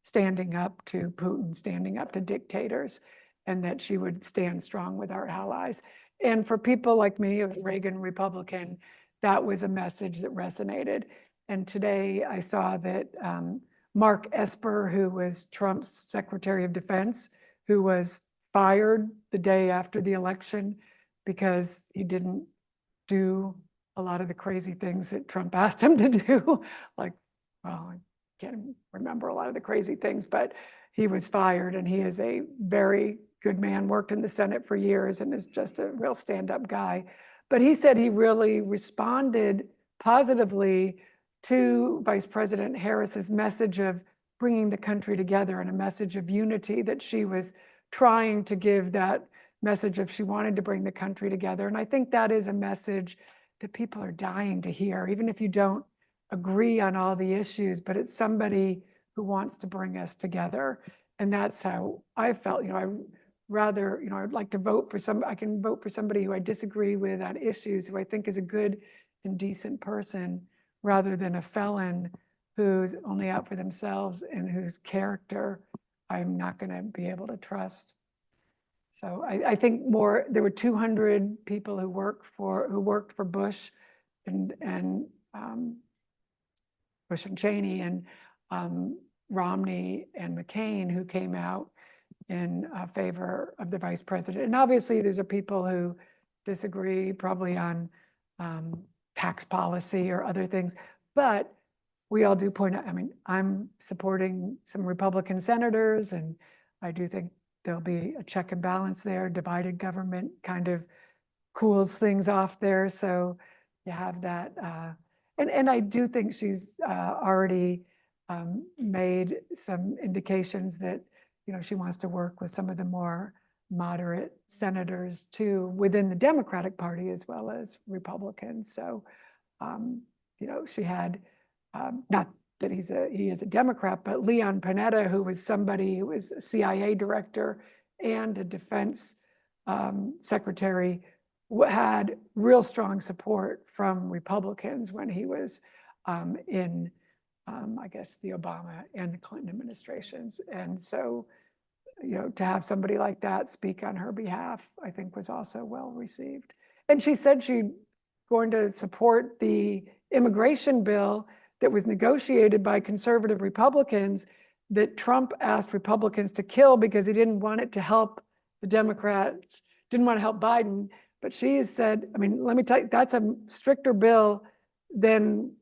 standing up to Putin, standing up to dictators, and that she would stand strong with our allies. And for people like me, a Reagan Republican, that was a message that resonated. And today I saw that Mark Esper, who was Trump's Secretary of Defense, who was fired the day after the election because he didn't do a lot of the crazy things that Trump asked him to do. I can't remember a lot of the crazy things, but he was fired, and he is a very good man, worked in the Senate for years and is just a real stand-up guy. But he said he really responded positively to Vice President Harris's message of bringing the country together and a message of unity, that she was trying to give that message of she wanted to bring the country together. And I think that is a message that people are dying to hear, even if you don't agree on all the issues, but it's somebody who wants to bring us together. And that's how I felt. I'd like to I can vote for somebody who I disagree with on issues, who I think is a good and decent person, rather than a felon who's only out for themselves and whose character I'm not going to be able to trust. So I think there were 200 people who worked for Bush and Bush and Cheney and Romney and McCain, who came out in favor of the vice president. And obviously there's people who disagree probably on tax policy or other things, but we all do point out, I'm supporting some Republican senators, and I do think there'll be a check and balance there. Divided government kind of cools things off there. So you have that. And I do think she's already made some indications that, she wants to work with some of the more moderate senators too, within the Democratic Party as well as Republicans. So, she had, not that he is a Democrat, but Leon Panetta, who was somebody who was a CIA director and a defense secretary, had real strong support from Republicans when he was in, I guess, the Obama and the Clinton administrations. And so to have somebody like that speak on her behalf, I think was also well received. And she said she's going to support the immigration bill that was negotiated by conservative Republicans that Trump asked Republicans to kill because he didn't want it to help the Democrats, didn't want to help Biden. But she has said, I mean, let me tell you, that's a stricter bill than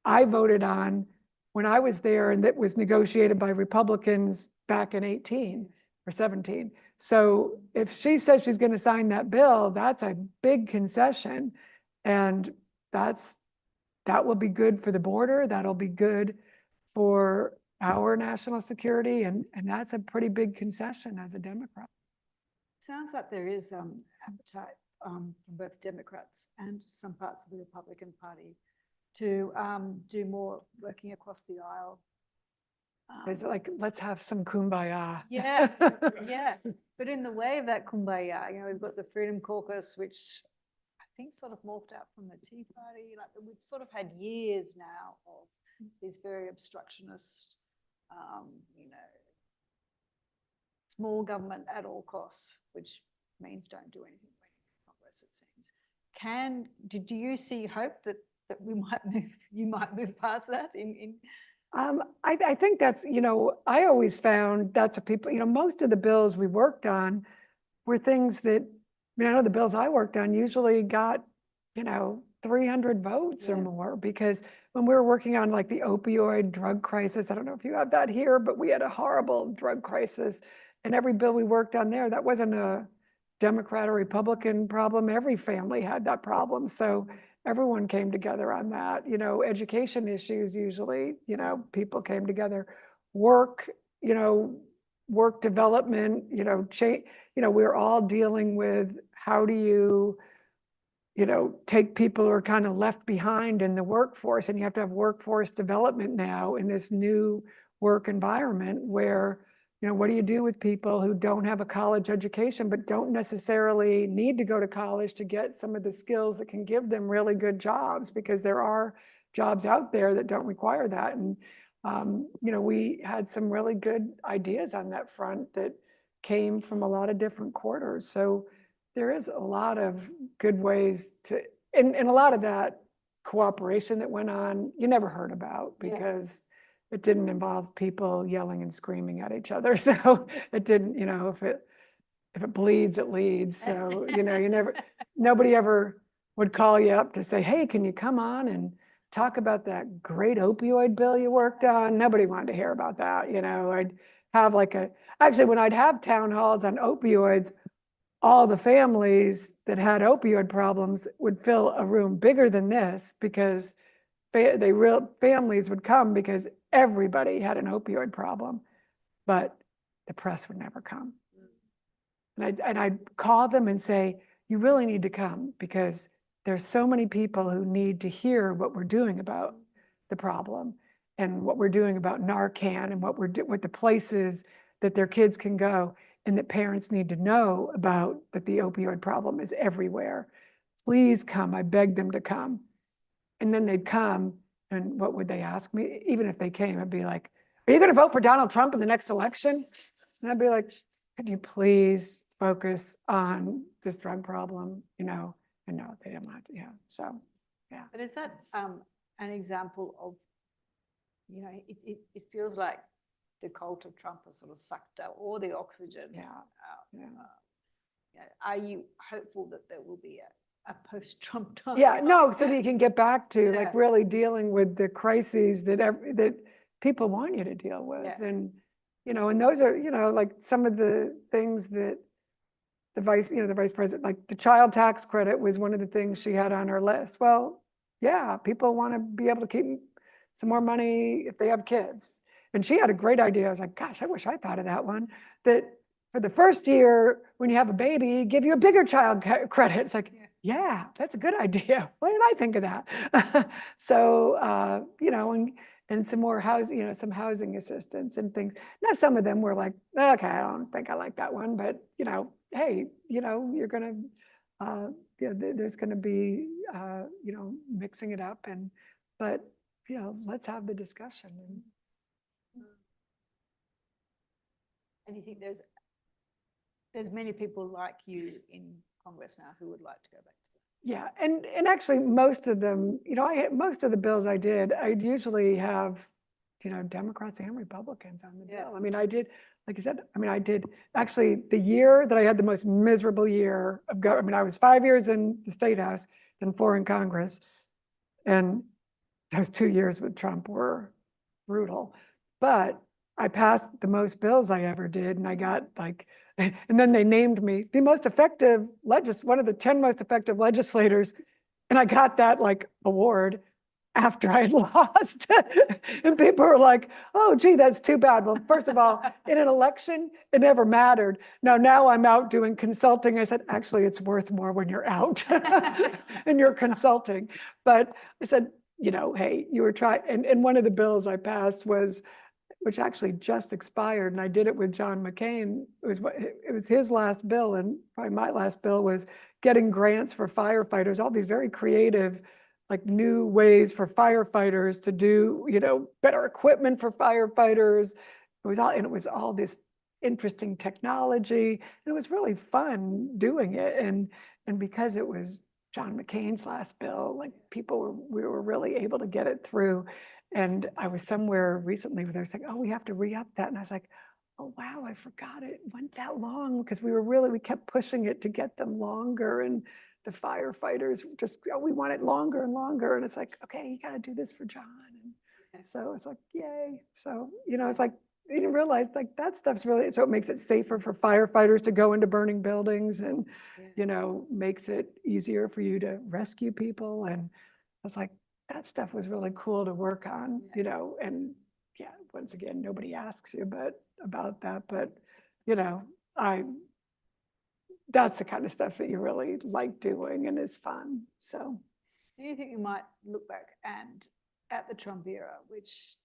I voted on when I was there, and that was negotiated by Republicans back in 18 or 17. So if she says she's going to sign that bill, that's a big concession. And that will be good for the border. That'll be good for our national security. And that's a pretty big concession as a Democrat. Sounds like there is appetite from both Democrats and some parts of the Republican Party to do more working across the aisle. Is it like, let's have some kumbaya? Yeah, yeah. But in the way of that kumbaya, we've got the Freedom Caucus, which I think sort of morphed out from the Tea Party. Like we've sort of had years now of these very obstructionist, small government at all costs, which means don't do anything in Congress, it seems. Do you see hope that you might move past that I think that's, I always found that's what people, most of the bills we worked on were things that, I know the bills I worked on usually got, 300 votes or more, because when we were working on like the opioid drug crisis, I don't know if you have that here, but we had a horrible drug crisis, and every bill we worked on there, that wasn't a Democrat or Republican problem. Every family had that problem. So everyone came together on that. Education issues usually, people came together. Work, work development, change, we're all dealing with how do you, take people who are kind of left behind in the workforce, and you have to have workforce development now in this new work environment where, what do you do with people who don't have a college education, but don't necessarily need to go to college to get some of the skills that can give them really good jobs, because there are jobs out there that don't require that. And, we had some really good ideas on that front that came from a lot of different quarters. So there is a lot of good ways to, and a lot of that cooperation that went on, you never heard about because it didn't involve people yelling and screaming at each other. So it didn't, if it bleeds, it leads. So, nobody ever would call you up to say, hey, can you come on and talk about that great opioid bill you worked on? Nobody wanted to hear about that. I'd have actually when I'd have town halls on opioids, all the families that had opioid problems would fill a room bigger than this, because families would come because everybody had an opioid problem, but the press would never come. And I'd call them and say, you really need to come, because there's so many people who need to hear what we're doing about the problem and what we're doing about Narcan and what the places that their kids can go, and that parents need to know about that the opioid problem is everywhere. Please come, I begged them to come. And then they'd come, and what would they ask me? Even if they came, I'd be like, are you gonna vote for Donald Trump in the next election? And I'd be like, could you please focus on this drug problem, And no, they didn't want to, so, yeah. But is that an example of, it feels like the cult of Trump has sort of sucked out all the oxygen out. Are you hopeful that there will be a post-Trump time? Yeah, no, so that you can get back to like really dealing with the crises that people want you to deal with. And, and those are, like some of the things that the vice president, like the child tax credit was one of the things she had on her list. Well, yeah, people want to be able to keep some more money if they have kids. And she had a great idea. I was like, gosh, I wish I thought of that one. That for the first year, when you have a baby, give you a bigger child credit. It's like, yeah, that's a good idea. Why didn't I think of that? So, and some more housing, some housing assistance and things. Now, some of them were like, okay, I don't think I like that one, but, hey, you're going to, there's going to be, mixing it up but, let's have the discussion. And you think there's there's many people like you in Congress now who would like to go back to that. Yeah, and actually most of them, most of the bills I did, I'd usually have, Democrats and Republicans on the Yeah. bill. I mean, I did, like I said, I did, actually, the year that I had the most miserable year of government, I was 5 years in the State House, then 4 in Congress. And those 2 years with Trump were brutal. But I passed the most bills I ever did, and I got and then they named me the most effective one of the 10 most effective legislators, and I got that award after I had lost. And people were like, "Oh, gee, that's too bad." Well, first of all, in an election, it never mattered. Now I'm out doing consulting. I said, actually, it's worth more when you're out and you're consulting. But I said, hey, you were trying, and one of the bills I passed was, which actually just expired, and I did it with John McCain. It was his last bill, and probably my last bill was getting grants for firefighters, all these very creative, new ways for firefighters to do, better equipment for firefighters. It was all this interesting technology, and it was really fun doing it. And because it was John McCain's last bill, we were really able to get it through. And I was somewhere recently where they're saying, "Oh, we have to re-up that." And I was like, "Oh, wow, I forgot it went that long," because we kept pushing it to get them longer. And the firefighters just, "Oh, we want it longer and longer." And it's like, "Okay, you got to do this for John." And so it's like, yay. So, it's like, you didn't realize that stuff's really, so it makes it safer for firefighters to go into burning buildings, and, makes it easier for you to rescue people. And I was like, that stuff was really cool to work on, and yeah, once again, nobody asks you about that, but, that's the kind of stuff that you really like doing and is fun, so. Do you think you might look back and at the Trump era, which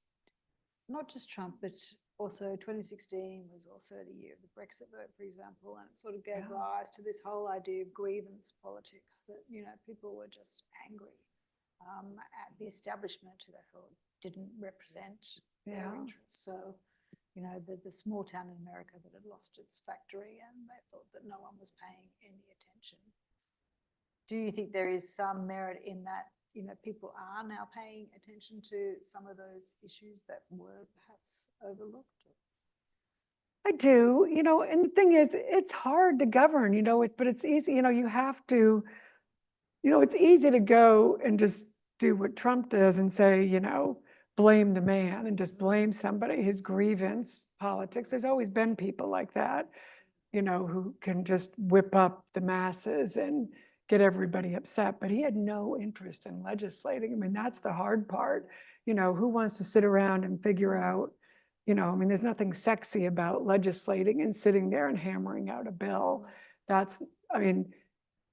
not just Trump, but also 2016 was also the year of the Brexit vote, for example, and it sort of gave rise to this whole idea of grievance politics, that, people were just angry at the establishment who they thought didn't represent their interests. So, the small town in America that had lost its factory, and they thought that no one was paying any attention. Do you think there is some merit in that, people are now paying attention to some of those issues that were perhaps overlooked? I do, and the thing is, it's hard to govern, but it's easy, you have to, it's easy to go and just do what Trump does and say, blame the man and just blame somebody, his grievance politics. There's always been people like that, who can just whip up the masses and get everybody upset, but he had no interest in legislating. I mean, that's the hard part. Who wants to sit around and figure out, there's nothing sexy about legislating and sitting there and hammering out a bill.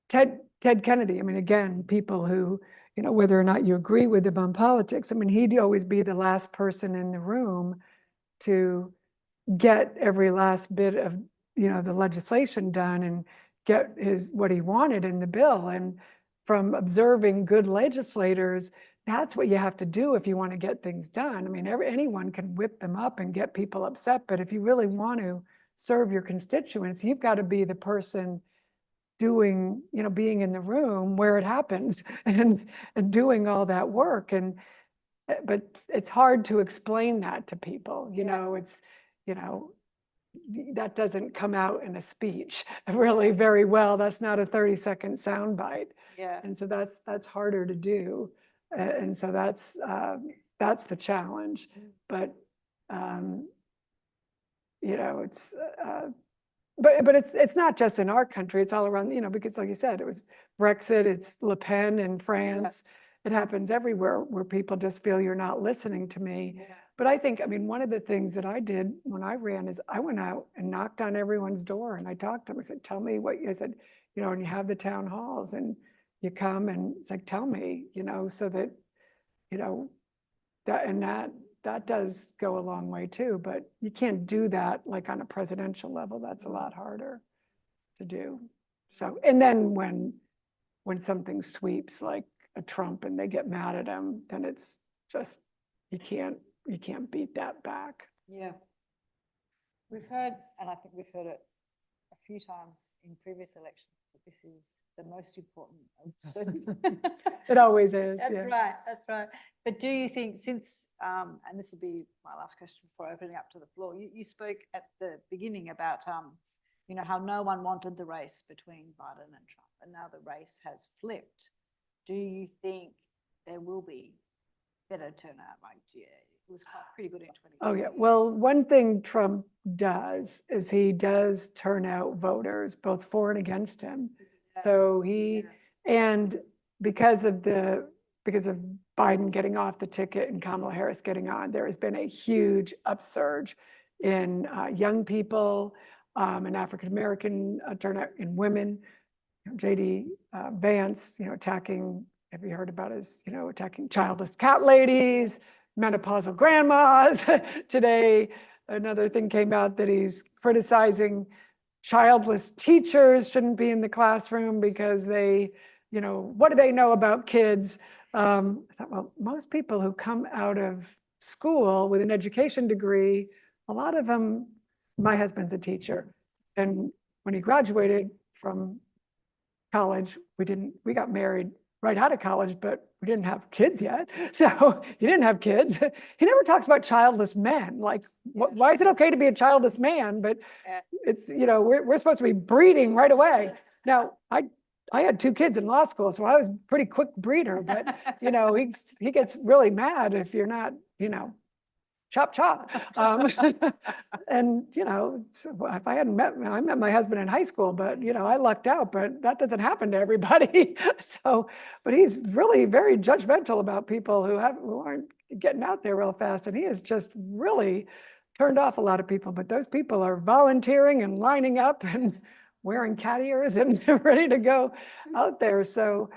Ted Kennedy, again, people who, whether or not you agree with him on politics, he'd always be the last person in the room to get every last bit of, the legislation done and get what he wanted in the bill. And from observing good legislators, that's what you have to do if you want to get things done. Anyone can whip them up and get people upset, but if you really want to serve your constituents, you've got to be the person doing, being in the room where it happens and doing all that work. But it's hard to explain that to people, it's, that doesn't come out in a speech really very well. That's not a 30-second soundbite. Yeah. And so that's harder to do. And so that's the challenge. But, it's, but it's not just in our country, it's all around, because like you said, it was Brexit, it's Le Pen in France. It happens everywhere where people just feel you're not listening to me. Yeah. But I think, one of the things that I did when I ran is I went out and knocked on everyone's door and I talked to them. I said, tell me what you said, and you have the town halls and you come and it's like, tell me, so that, that does go a long way too, but you can't do that like on a presidential level. That's a lot harder to do. So, and then when something sweeps like a Trump and they get mad at him, then it's just, you can't beat that back. Yeah. We've heard, and I think we've heard it a few times in previous elections that this is the most important of them. It always is. That's yeah. right, that's right. But do you think since, and this will be my last question before opening up to the floor, you spoke at the beginning about, you know, how no one wanted the race between Biden and Trump, and now the race has flipped. Do you think there will be better turnout? Like, yeah, it was quite pretty good in 2020. Oh, yeah. Well, one thing Trump does is he does turn out voters, both for and against him. Yeah. So he, and because of Biden getting off the ticket and Kamala Harris getting on, there has been a huge upsurge in young people and African-American turnout in women. JD Vance, attacking, have you heard about his, attacking childless cat ladies, menopausal grandmas. Today, another thing came out that he's criticizing childless teachers shouldn't be in the classroom because they, what do they know about kids? I thought, well, most people who come out of school with an education degree, a lot of them, my husband's a teacher. And when he graduated from college, we got married right out of college, but we didn't have kids yet. So he didn't have kids. He never talks about childless men. Like, why is it okay to be a childless man? But it's, we're supposed to be breeding right away. Now, I had 2 kids in law school, so I was a pretty quick breeder, but he gets really mad if you're not, chop, chop. And, so if I hadn't I met my husband in high school, but, I lucked out, but that doesn't happen to everybody. But he's really very judgmental about people who aren't getting out there real fast. And he has just really turned off a lot of people, but those people are volunteering and lining up and wearing cat ears and ready to go out there. So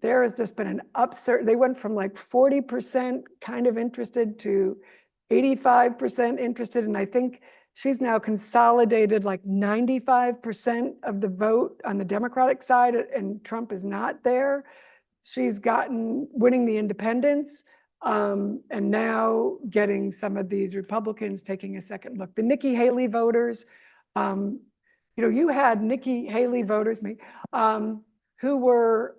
there has just been an upsurge. They went from like 40% kind of interested to 85% interested. And I think she's now consolidated like 95% of the vote on the Democratic side, and Trump is not there. She's winning the independents and now getting some of these Republicans taking a second look. The Nikki Haley voters, you had Nikki Haley voters, who were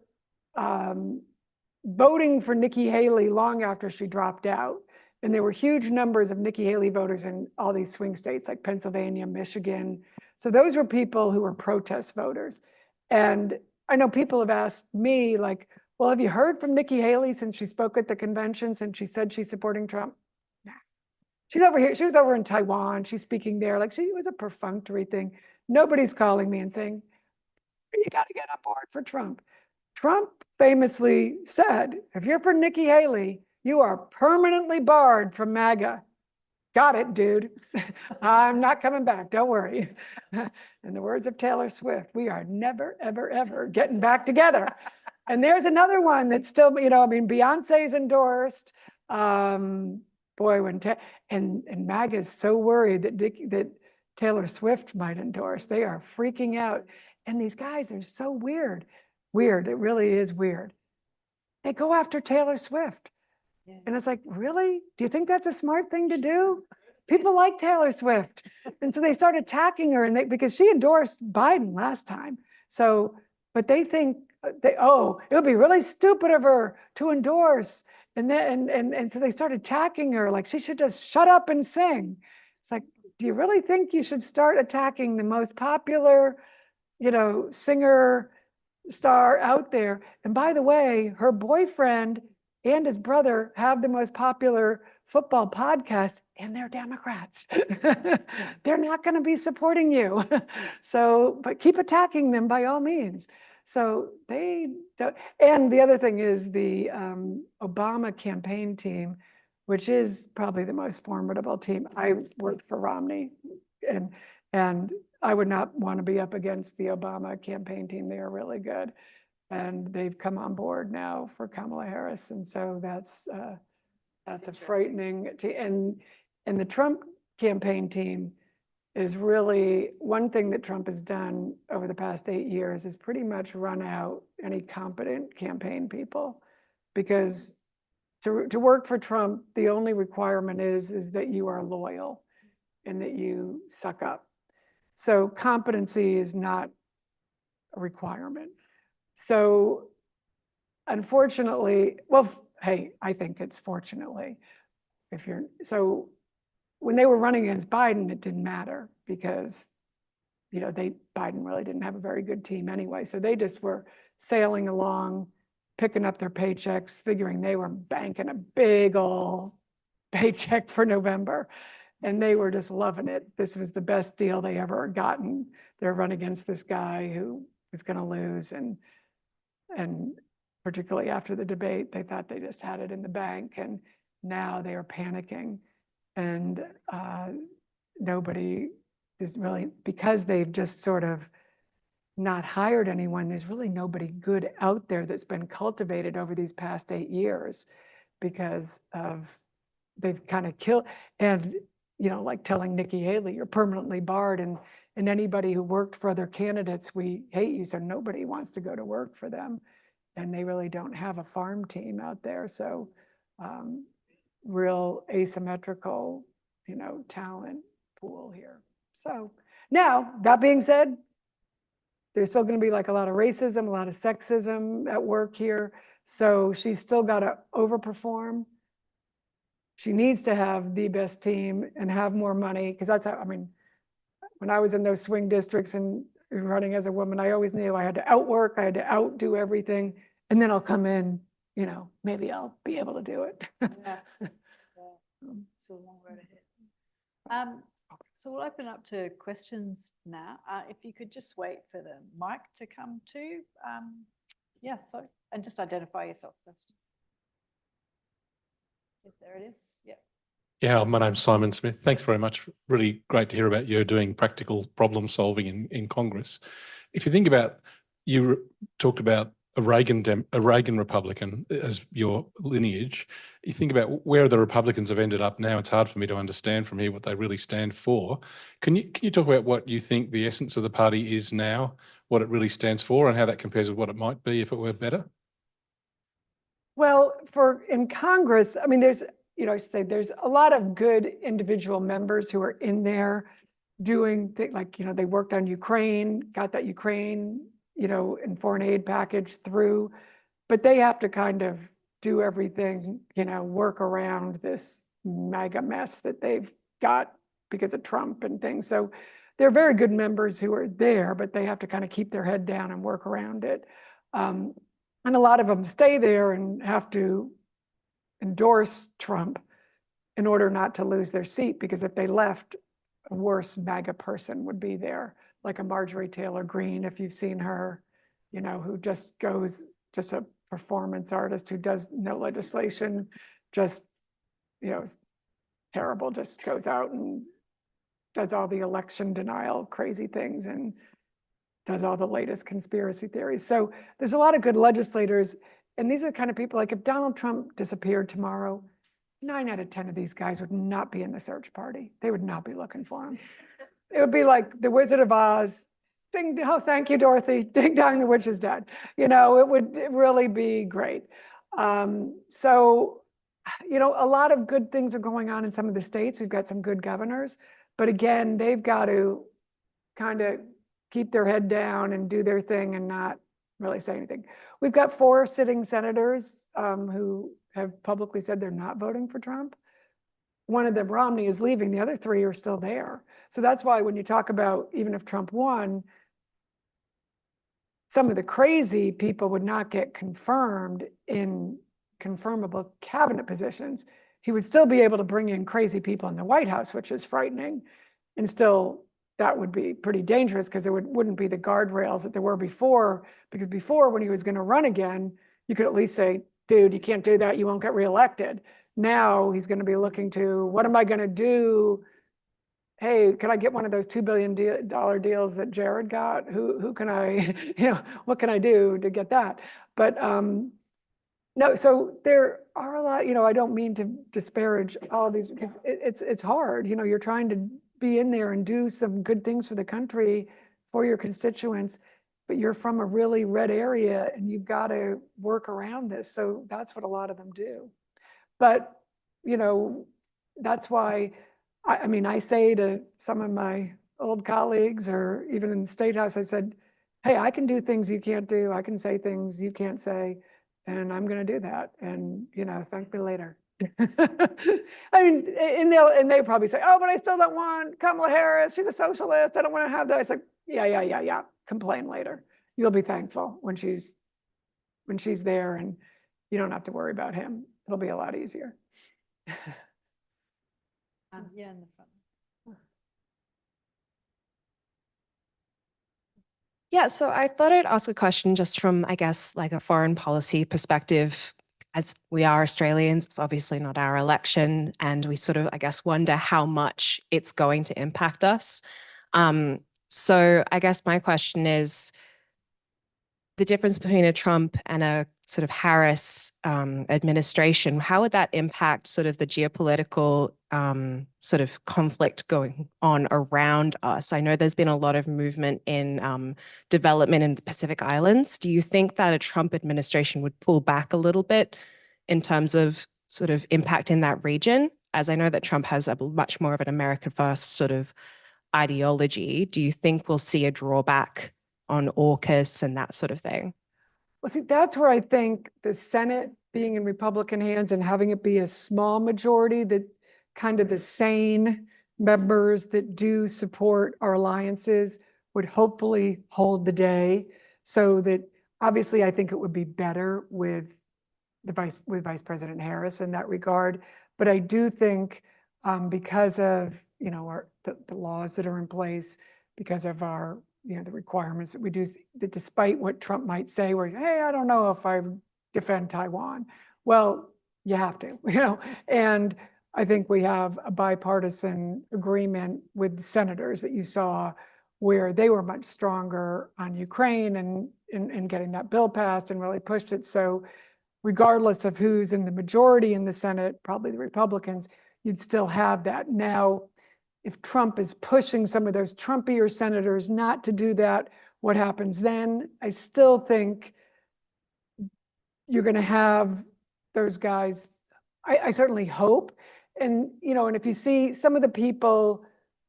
voting for Nikki Haley long after she dropped out. And there were huge numbers of Nikki Haley voters in all these swing states like Pennsylvania, Michigan. So those were people who were protest voters. And I know people have asked me, like, well, have you heard from Nikki Haley since she spoke at the convention, since she said she's supporting Trump? Nah. She's over here. She was over in Taiwan. She's speaking there. Like, she was a perfunctory thing. Nobody's calling me and saying, you got to get on board for Trump. Trump famously said, if you're for Nikki Haley, you are permanently barred from MAGA. Got it, dude. I'm not coming back. Don't worry. In the words of Taylor Swift, we are never, ever, ever getting back together. And there's another one that's still, Beyonce's endorsed. Boy, and MAGA is so worried that Taylor Swift might endorse. They are freaking out. And these guys are so weird. Weird. It really is weird. They go after Taylor Swift. Yeah. And it's like, really? Do you think that's a smart thing to do? People like Taylor Swift. And so they start attacking her because she endorsed Biden last time. So, but they think, it would be really stupid of her to endorse. And then, and so they start attacking her like she should just shut up and sing. It's like, do you really think you should start attacking the most popular, singer star out there? And by the way, her boyfriend and his brother have the most popular football podcast, and they're Democrats. They're not going to be supporting you. So, but keep attacking them by all means. So they don't. And the other thing is the Obama campaign team, which is probably the most formidable team. I worked for Romney, and I would not want to be up against the Obama campaign team. They are really good. And they've come on board now for Kamala Harris. And so that's a frightening team. And the Trump campaign team is really, one thing that Trump has done over the past 8 years is pretty much run out any competent campaign people. Because to work for Trump, the only requirement is that you are loyal and that you suck up. So competency is not a requirement. So unfortunately, well, hey, I think it's fortunately, so when they were running against Biden, it didn't matter because, Biden really didn't have a very good team anyway. So they just were sailing along, picking up their paychecks, figuring they were banking a big old paycheck for November. And they were just loving it. This was the best deal they ever gotten. They're running against this guy who was going to lose. And particularly after the debate, they thought they just had it in the bank. And now they are panicking. And nobody is really, because they've just sort of not hired anyone, there's really nobody good out there that's been cultivated over these past 8 years because they've kind of killed, and like telling Nikki Haley, you're permanently barred, and anybody who worked for other candidates, we hate you, so nobody wants to go to work for them. And they really don't have a farm team out there. So real asymmetrical, talent pool here. So now, that being said, there's still going to be like a lot of racism, a lot of sexism at work here. So she's still got to overperform. She needs to have the best team and have more money, because that's how, when I was in those swing districts and running as a woman, I always knew I had to outwork, I had to outdo everything, and then I'll come in, maybe I'll be able to do it. Yeah. It's a long road ahead. So we'll open up to questions now. If you could just wait for the mic to come to. And just identify yourself first. If there it is, yeah. Yeah, my name's Simon Smith. Thanks very much. Really great to hear about you doing practical problem solving in Congress. If you think about, you talked about a Reagan Republican as your lineage. You think about where the Republicans have ended up now. It's hard for me to understand from here what they really stand for. Can you talk about what you think the essence of the party is now, what it really stands for, and how that compares with what it might be if it were better? Well, in Congress, there's, I should say there's a lot of good individual members who are in there doing things like, they worked on Ukraine, got that Ukraine, and foreign aid package through, but they have to kind of do everything, work around this mega mess that they've got because of Trump and things. So they're very good members who are there, but they have to kind of keep their head down and work around it. And a lot of them stay there and have to endorse Trump in order not to lose their seat, because if they left, a worse MAGA person would be there, like a Marjorie Taylor Greene, if you've seen her, who just a performance artist who does no legislation, just, is terrible, just goes out and does all the election denial crazy things and does all the latest conspiracy theories. So there's a lot of good legislators, and these are the kind of people, like if Donald Trump disappeared tomorrow, 9 out of 10 of these guys would not be in the search party. They would not be looking for him. It would be like the Wizard of Oz. Ding, oh, thank you, Dorothy. Ding dong, the witch is dead. It would really be great. So, a lot of good things are going on in some of the states. We've got some good governors, but again, they've got to kind of keep their head down and do their thing and not really say anything. We've got 4 sitting senators who have publicly said they're not voting for Trump. One of them, Romney, is leaving. The other 3 are still there. So that's why when you talk about, even if Trump won, some of the crazy people would not get confirmed in confirmable cabinet positions. He would still be able to bring in crazy people in the White House, which is frightening. And still, that would be pretty dangerous because there wouldn't be the guardrails that there were before. Because before, when he was going to run again, you could at least say, dude, you can't do that. You won't get reelected. Now he's going to be looking to, what am I going to do? Hey, can I get one of those $2 billion deals that Jared got? Who can I, what can I do to get that? But no, so there are a lot, I don't mean to disparage all of these, because it's hard. You're trying to be in there and do some good things for the country, for your constituents, but you're from a really red area and you've got to work around this. So that's what a lot of them do. But, that's why, I say to some of my old colleagues or even in the State House, I said, hey, I can do things you can't do. I can say things you can't say, and I'm going to do that. And, thank me later. I mean, and they probably say, oh, but I still don't want Kamala Harris. She's a socialist. I don't want to have that. I said, yeah. Complain later. You'll be thankful when she's there, and you don't have to worry about him. It'll be a lot easier. Yeah, in the front. Yeah, so I thought I'd ask a question just from, I guess, like a foreign policy perspective. As we are Australians, it's obviously not our election, and we sort of, I guess, wonder how much it's going to impact us. So I guess my question is, the difference between a Trump and a sort of Harris administration, how would that impact sort of the geopolitical sort of conflict going on around us? I know there's been a lot of movement in development in the Pacific Islands. Do you think that a Trump administration would pull back a little bit in terms of sort of impact in that region? As I know that Trump has a much more of an America first sort of ideology, do you think we'll see a drawback on AUKUS and that sort of thing? Well, see, that's where I think the Senate being in Republican hands and having it be a small majority, that kind of the sane members that do support our alliances would hopefully hold the day. So that obviously I think it would be better with Vice President Harris in that regard. But I do think because of the laws that are in place, because of our the requirements that we do, that despite what Trump might say, where, hey, I don't know if I defend Taiwan. Well, you have to, and I think we have a bipartisan agreement with the senators that you saw where they were much stronger on Ukraine and getting that bill passed and really pushed it. So regardless of who's in the majority in the Senate, probably the Republicans, you'd still have that. Now, if Trump is pushing some of those Trumpier senators not to do that, what happens then? I still think you're going to have those guys. I certainly hope. And, and if you see some of the people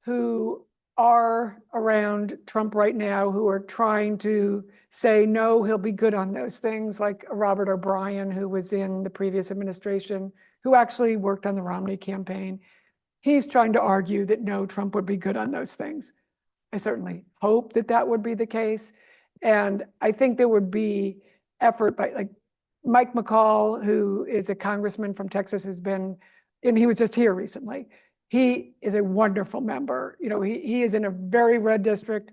who are around Trump right now, who are trying to say, no, he'll be good on those things, like Robert O'Brien, who was in the previous administration, who actually worked on the Romney campaign. He's trying to argue that no, Trump would be good on those things. I certainly hope that that would be the case. And I think there would be effort by like Mike McCall, who is a congressman from Texas, and he was just here recently. He is a wonderful member. He is in a very red district.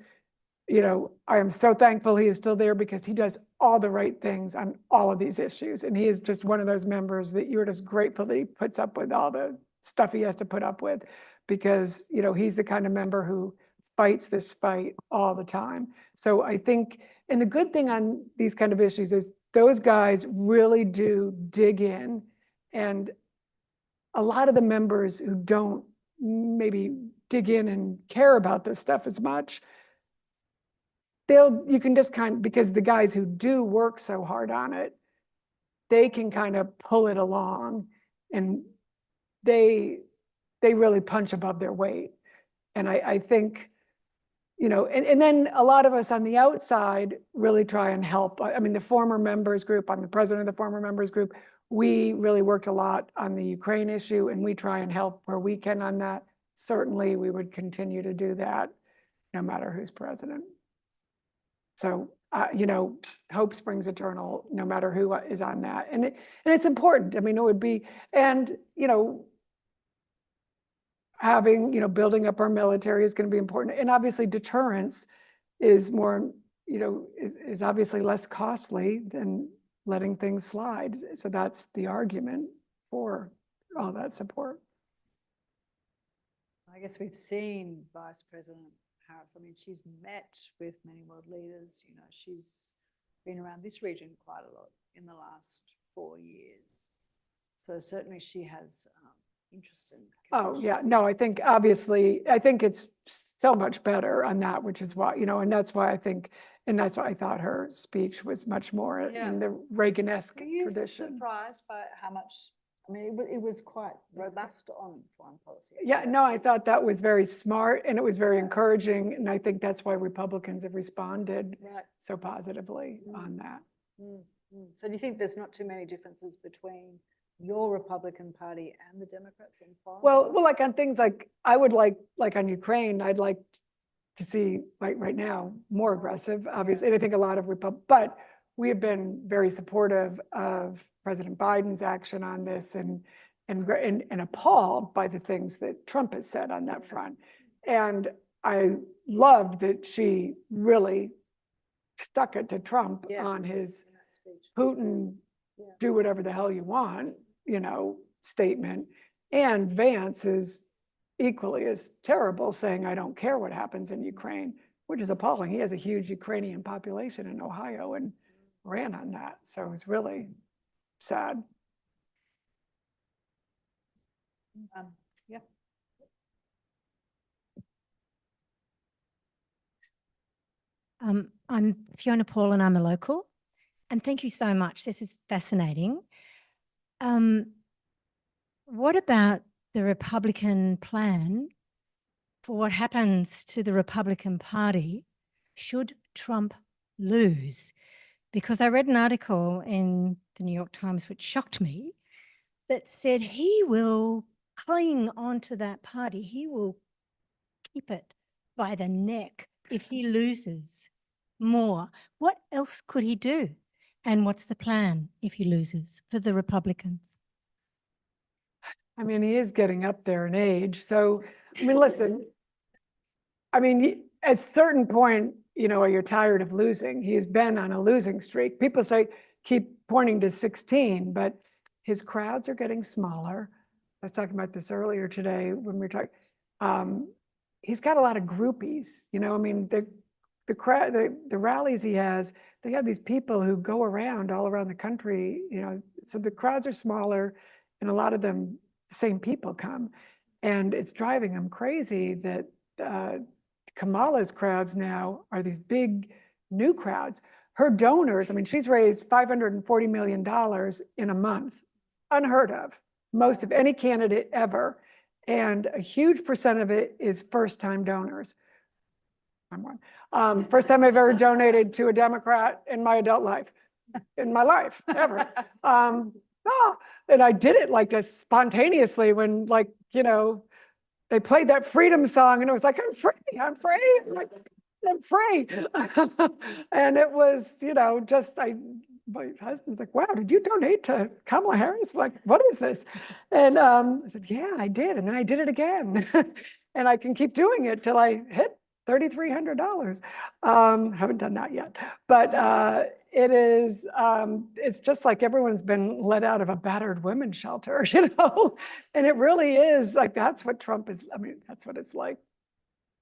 I am so thankful he is still there because he does all the right things on all of these issues. And he is just one of those members that you're just grateful that he puts up with all the stuff he has to put up with, because he's the kind of member who fights this fight all the time. So I think, and the good thing on these kind of issues is those guys really do dig in, and a lot of the members who don't maybe dig in and care about this stuff as much, you can just because the guys who do work so hard on it, they can kind of pull it along, and they really punch above their weight. And I think, and then a lot of us on the outside really try and help. I mean, the former members group, I'm the president of the former members group, we really worked a lot on the Ukraine issue, and we try and help where we can on that. Certainly, we would continue to do that no matter who's president. So, hope springs eternal, no matter who is on that. And it's important. I mean, it would be, and, having, building up our military is going to be important. And obviously deterrence is more, is obviously less costly than letting things slide. So that's the argument for all that support. I guess we've seen Vice President Harris. I mean, she's met with many world leaders. She's been around this region quite a lot in the last 4 years. So certainly she has interest in. Oh, yeah. No, I think obviously, I think it's so much better on that, which is why, and that's why I think, and that's why I thought her speech was much more in the Reagan-esque Are you tradition. surprised by how much I mean, it was quite robust on foreign policy. Yeah, no, I thought that was very smart and it was very encouraging. And I think that's why Republicans have responded Right. so positively on that. So do you think there's not too many differences between your Republican Party and the Democrats in foreign Well, policy? like on things like, I would like on Ukraine, I'd like to see right now more aggressive, obviously. And I think a lot of but we have been very supportive of President Biden's action on this and appalled by the things that Trump has said on that front. And I loved that she really stuck it to Trump Yeah. on his In that speech. Putin, Yeah. do whatever the hell you want, statement. And Vance is equally as terrible, saying, I don't care what happens in Ukraine, which is appalling. He has a huge Ukrainian population in Ohio and ran on that. So it's really sad. Yeah. I'm Fiona Paul and I'm a local. And thank you so much. This is fascinating. What about the Republican plan for what happens to the Republican Party should Trump lose? Because I read an article in the New York Times which shocked me that said he will cling onto that party. He will keep it by the neck if he loses more. What else could he do? And what's the plan if he loses for the Republicans? I mean, he is getting up there in age. So, I mean, listen, I mean, at a certain point, you're tired of losing. He has been on a losing streak. People keep pointing to 16, but his crowds are getting smaller. I was talking about this earlier today when we were talking. He's got a lot of groupies, I mean, the crowd, the rallies he has, they have these people who go around all around the country, so the crowds are smaller and a lot of them, the same people come. And it's driving them crazy that Kamala's crowds now are these big new crowds. Her donors, I mean, she's raised $540 million in a month, unheard of, most of any candidate ever. And a huge percent of it is first-time donors. I'm one. First time I've ever donated to a Democrat in my adult life, ever. And I did it like just spontaneously when they played that freedom song and it was like, I'm free. I'm free. And it was, my husband's like, wow, did you donate to Kamala Harris? I'm like, what is this? And I said, yeah, I did. And then I did it again. And I can keep doing it till I hit $3,300. Haven't done that yet. But it's just like everyone's been let out of a battered women's shelter, and it really is like, that's what Trump is. I mean, that's what it's like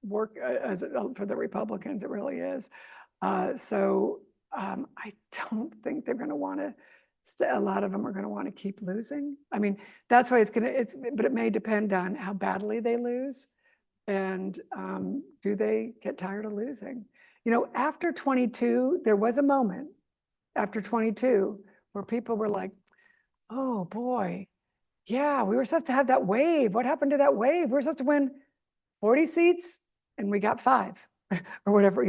for the Republicans. It really is. So I don't think they're going to want to, a lot of them are going to want to keep losing. I mean, that's why but it may depend on how badly they lose. And do they get tired of losing? After 22, there was a moment after 22 where people were like, oh boy, yeah, we were supposed to have that wave. What happened to that wave? We were supposed to win 40 seats and we got 5 or whatever,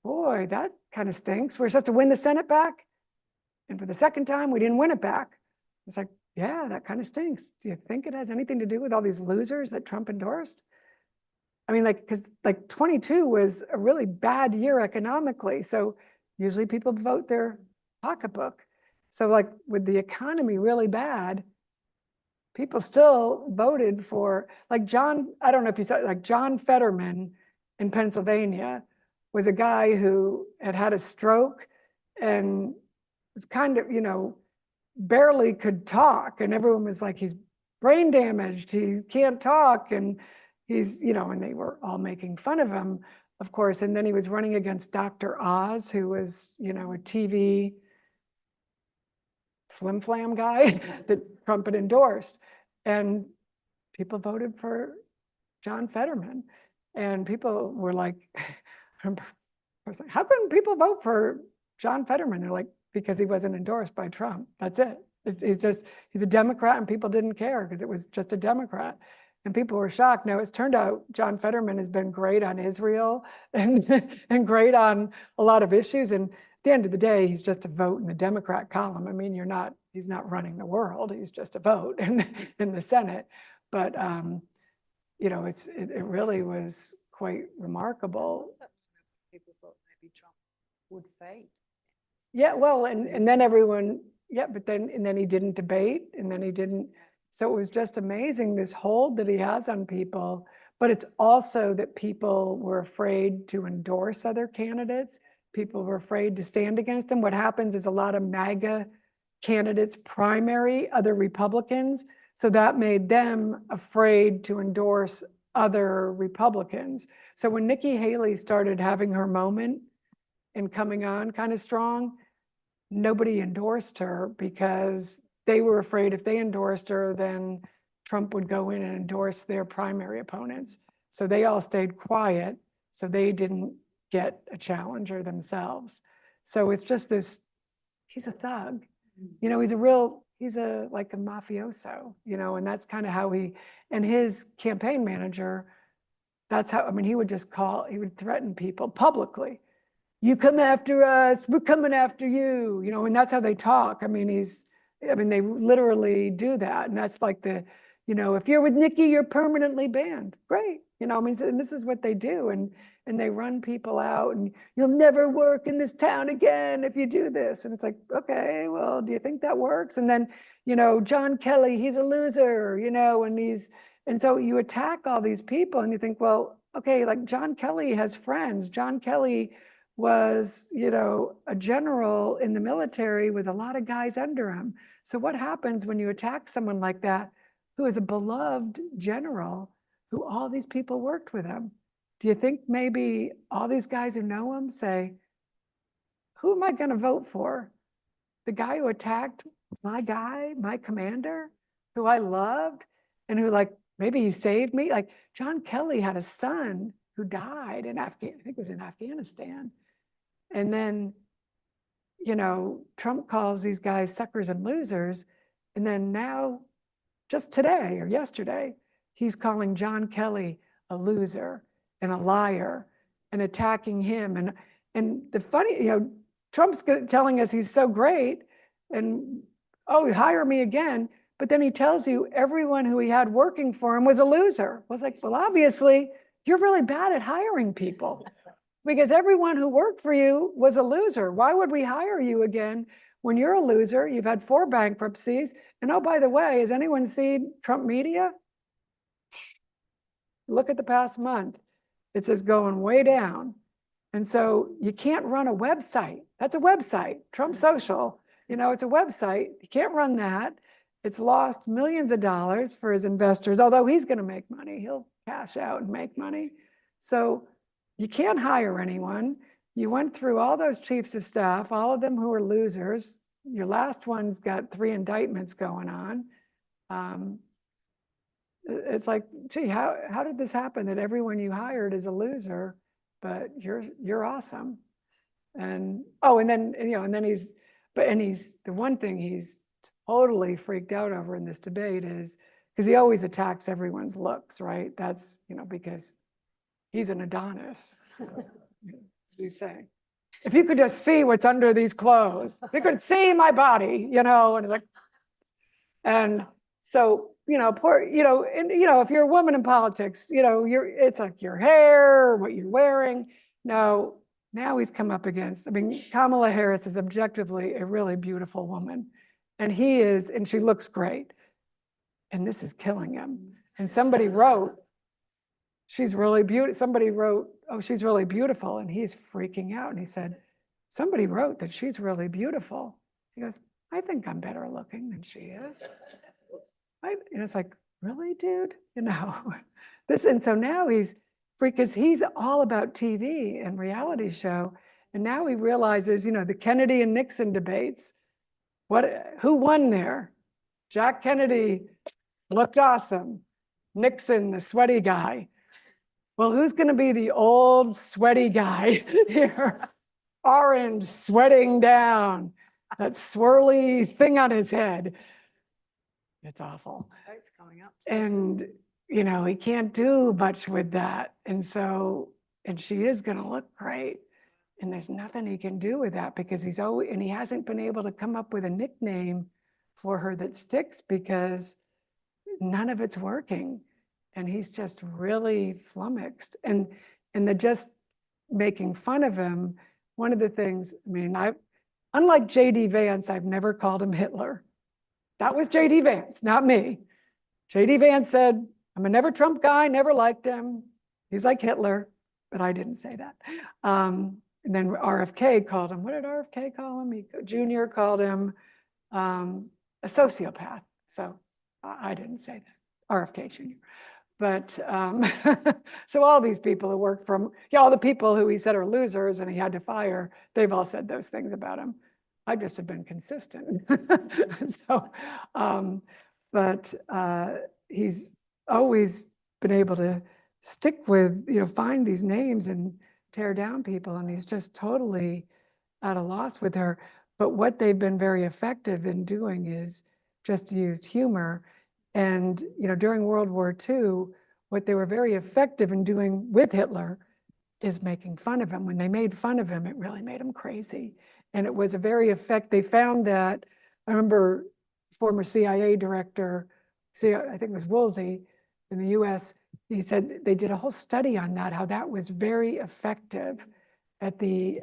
boy, that kind of stinks. We're supposed to win the Senate back. And for the second time, we didn't win it back. It's like, yeah, that kind of stinks. Do you think it has anything to do with all these losers that Trump endorsed? I mean, because 22 was a really bad year economically. So usually people vote their pocketbook. So with the economy really bad, people still voted for I don't know if you saw, John Fetterman in Pennsylvania was a guy who had a stroke and was kind of, barely could talk. And everyone was like, he's brain damaged, he can't talk. And he's, and they were all making fun of him, of course. And then he was running against Dr. Oz, who was, a TV flim-flam guy that Trump had endorsed. And people voted for John Fetterman. And people were like, I was like, how can people vote for John Fetterman? They're like, because he wasn't endorsed by Trump. That's it. He's a Democrat, and people didn't care because it was just a Democrat. And people were shocked. Now, it's turned out John Fetterman has been great on Israel and great on a lot of issues. And at the end of the day, he's just a vote in the Democrat column. I mean, he's not running the world. He's just a vote in the Senate. But, it really was quite remarkable. People thought maybe Trump would fade. Yeah, well, and then everyone, but then he didn't debate, and then he didn't. So it was just amazing, this hold that he has on people. But it's also that people were afraid to endorse other candidates. People were afraid to stand against him. What happens is a lot of MAGA candidates primary other Republicans. So that made them afraid to endorse other Republicans. So when Nikki Haley started having her moment and coming on kind of strong, nobody endorsed her because they were afraid if they endorsed her, then Trump would go in and endorse their primary opponents. So they all stayed quiet, so they didn't get a challenger themselves. So it's just this, he's a thug. He's like a mafioso, and that's kind of how and his campaign manager, that's how, he would he would threaten people publicly. You come after us, we're coming after you, and that's how they talk. They literally do that. And that's like if you're with Nikki, you're permanently banned. Great. And this is what they do. And they run people out, and you'll never work in this town again if you do this. And it's like, okay, well, do you think that works? And then, John Kelly, he's a loser, and so you attack all these people and you think, well, okay, like John Kelly has friends. John Kelly was, a general in the military with a lot of guys under him. So what happens when you attack someone like that, who is a beloved general, who all these people worked with him? Do you think maybe all these guys who know him say, who am I going to vote for? The guy who attacked my guy, my commander, who I loved, and who maybe he saved me? Like John Kelly had a son who died in I think it was in Afghanistan. And then, Trump calls these guys suckers and losers. And then now, just today or yesterday, he's calling John Kelly a loser and a liar and attacking him. And the funny, Trump's telling us he's so great and, oh, hire me again. But then he tells you everyone who he had working for him was a loser. I was like, well, obviously, you're really bad at hiring people because everyone who worked for you was a loser. Why would we hire you again when you're a loser? You've had 4 bankruptcies. And oh, by the way, has anyone seen Trump media? Look at the past month. It's just going way down. And so you can't run a website. That's a website, Trump Social. It's a website. You can't run that. It's lost millions of dollars for his investors, although he's going to make money. He'll cash out and make money. So you can't hire anyone. You went through all those chiefs of staff, all of them who are losers. Your last one's got 3 indictments going on. It's like, gee, how did this happen that everyone you hired is a loser, but you're awesome? And then he's the one thing he's totally freaked out over in this debate is because he always attacks everyone's looks, right? That's, because he's an Adonis. He's saying, if you could just see what's under these clothes, if you could see my body, and it's like, and so, if you're a woman in politics, it's like your hair, what you're wearing. Now he's come up against, Kamala Harris is objectively a really beautiful woman. And he is, and she looks great. And this is killing him. And somebody wrote, she's really beautiful. Somebody wrote, oh, she's really beautiful. And he's freaking out. And he said, somebody wrote that she's really beautiful. He goes, I think I'm better looking than she is. And it's like, really, dude? And so now because he's all about TV and reality show. And now he realizes, the Kennedy and Nixon debates, who won there? Jack Kennedy looked awesome. Nixon, the sweaty guy. Well, who's going to be the old sweaty guy here? Orange, sweating down. that swirly thing on his head. It's awful. Votes coming up. And, you know, he can't do much with that. And so, and she is going to look great. And there's nothing he can do with that because he's always, and he hasn't been able to come up with a nickname for her that sticks because none of it's working. And he's just really flummoxed. And they're just making fun of him. One of the things, I mean, unlike JD Vance, I've never called him Hitler. That was JD Vance, not me. JD Vance said, I'm a never Trump guy, never liked him. He's like Hitler, but I didn't say that. And then RFK called him, what did RFK call him? Junior called him a sociopath. So I didn't say that, RFK Junior. But so all these people who work from, all the people who he said are losers and he had to fire, they've all said those things about him. I just have been consistent. So, but he's always been able to stick with, find these names and tear down people. And he's just totally at a loss with her. But what they've been very effective in doing is just used humor. And, during World War II, what they were very effective in doing with Hitler is making fun of him. When they made fun of him, it really made him crazy. And it was a very they found that, I remember former CIA director, I think it was Woolsey in the US, he said they did a whole study on that, how that was very effective at the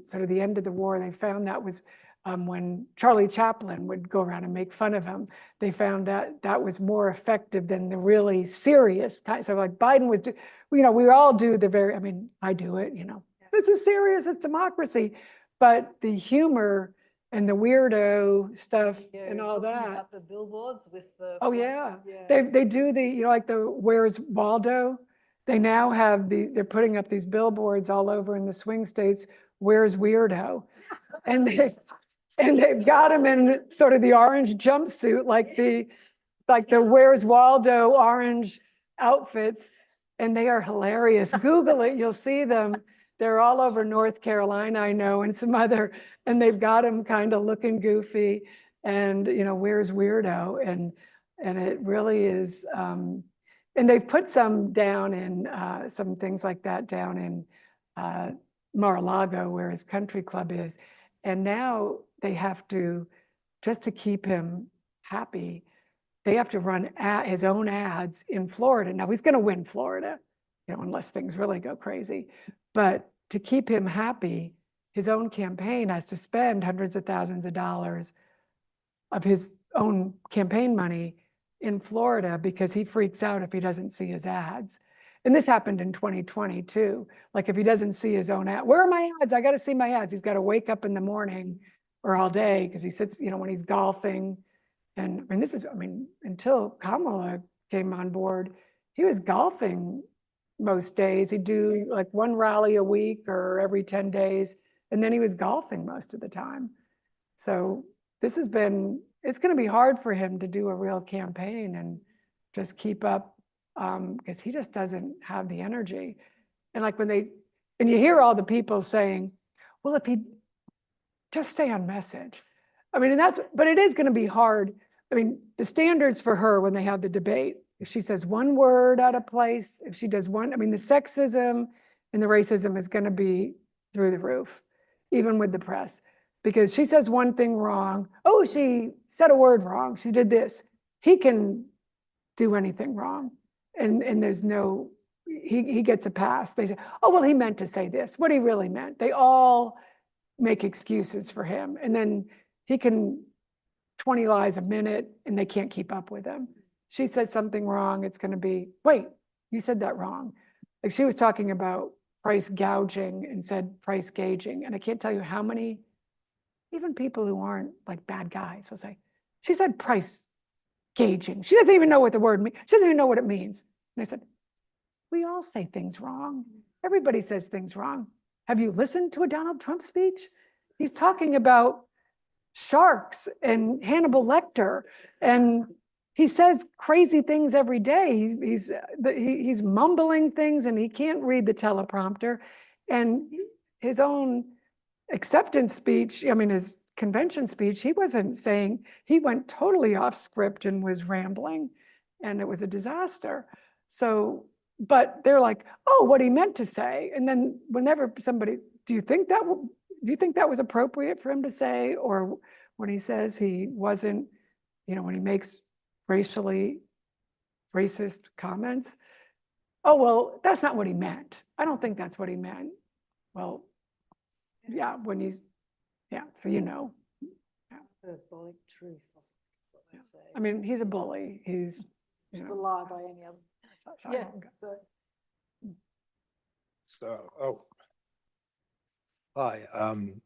sort of the end of the war. They found that was when Charlie Chaplin would go around and make fun of him, they found that that was more effective than the really serious kind. So like Biden was, we all do the very, I mean, I do it, this is serious, it's democracy. But the humor and the weirdo stuff and all that. About the billboards with the. Oh yeah. They do the, like the Where's Waldo? They now have they're putting up these billboards all over in the swing states, Where's Weirdo? And they've got him in sort of the orange jumpsuit, like the Where's Waldo orange outfits. And they are hilarious. Google it, you'll see them. They're all over North Carolina, I know, and some other, and they've got him kind of looking goofy and, Where's Weirdo? And it really is, and they've put some down in, some things like that down in Mar-a-Lago, where his country club is. And now they have to, just to keep him happy, they have to run his own ads in Florida. Now he's going to win Florida, unless things really go crazy. But to keep him happy, his own campaign has to spend hundreds of thousands of dollars of his own campaign money in Florida because he freaks out if he doesn't see his ads. And this happened in 2020 too. Like if he doesn't see his own ad, where are my ads? I got to see my ads. He's got to wake up in the morning or all day because he sits, when he's golfing. And I mean, until Kamala came on board, he was golfing most days. He'd do like one rally a week or every 10 days. And then he was golfing most of the time. So this has been, it's going to be hard for him to do a real campaign and just keep up because he just doesn't have the energy. And like and you hear all the people saying, well, if he just stay on message. I mean, but it is going to be hard. I mean, the standards for her when they have the debate, if she says one word out of place, if she does one, I mean, the sexism and the racism is going to be through the roof, even with the press, because she says one thing wrong. Oh, she said a word wrong. She did this. He can do anything wrong. And there's no, he gets a pass. They say, oh, well, he meant to say this. What he really meant. They all make excuses for him. And then he can 20 lies a minute and they can't keep up with him. She says something wrong, it's going to be, wait, you said that wrong. Like she was talking about price gouging and said price gauging. And I can't tell you how many, even people who aren't like bad guys will say, she said price gauging. She doesn't even know what the word means. She doesn't even know what it means. And I said, we all say things wrong. Everybody says things wrong. Have you listened to a Donald Trump speech? He's talking about sharks and Hannibal Lecter, and he says crazy things every day. He's mumbling things and he can't read the teleprompter. And his own acceptance speech, I mean, his convention speech, he wasn't saying, he went totally off script and was rambling, and it was a disaster. So, but they're like, oh, what he meant to say. And then whenever somebody, do you think that was appropriate for him to say? Or when he says he wasn't, when he makes racist comments, oh, well, that's not what he meant. I don't think that's what he meant. Well, yeah, when he's, yeah, so The bully truth. I mean, he's a bully. He's, It's a lie by any other. so I Yeah, don't go- so Hi,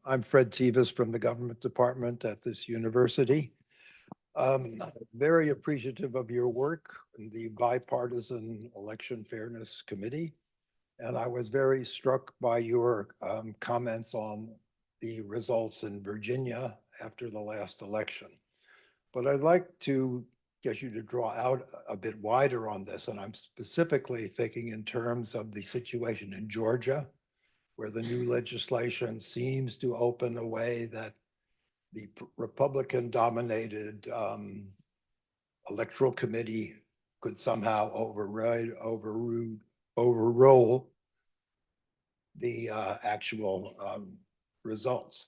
I'm Fred Tevis from the Government Department at this university. Very appreciative of your work in the Bipartisan Election Fairness Committee. And I was very struck by your comments on the results in Virginia after the last election. But I'd like to get you to draw out a bit wider on this. And I'm specifically thinking in terms of the situation in Georgia, where the new legislation seems to open a way that the Republican-dominated electoral committee could somehow overrule the actual results.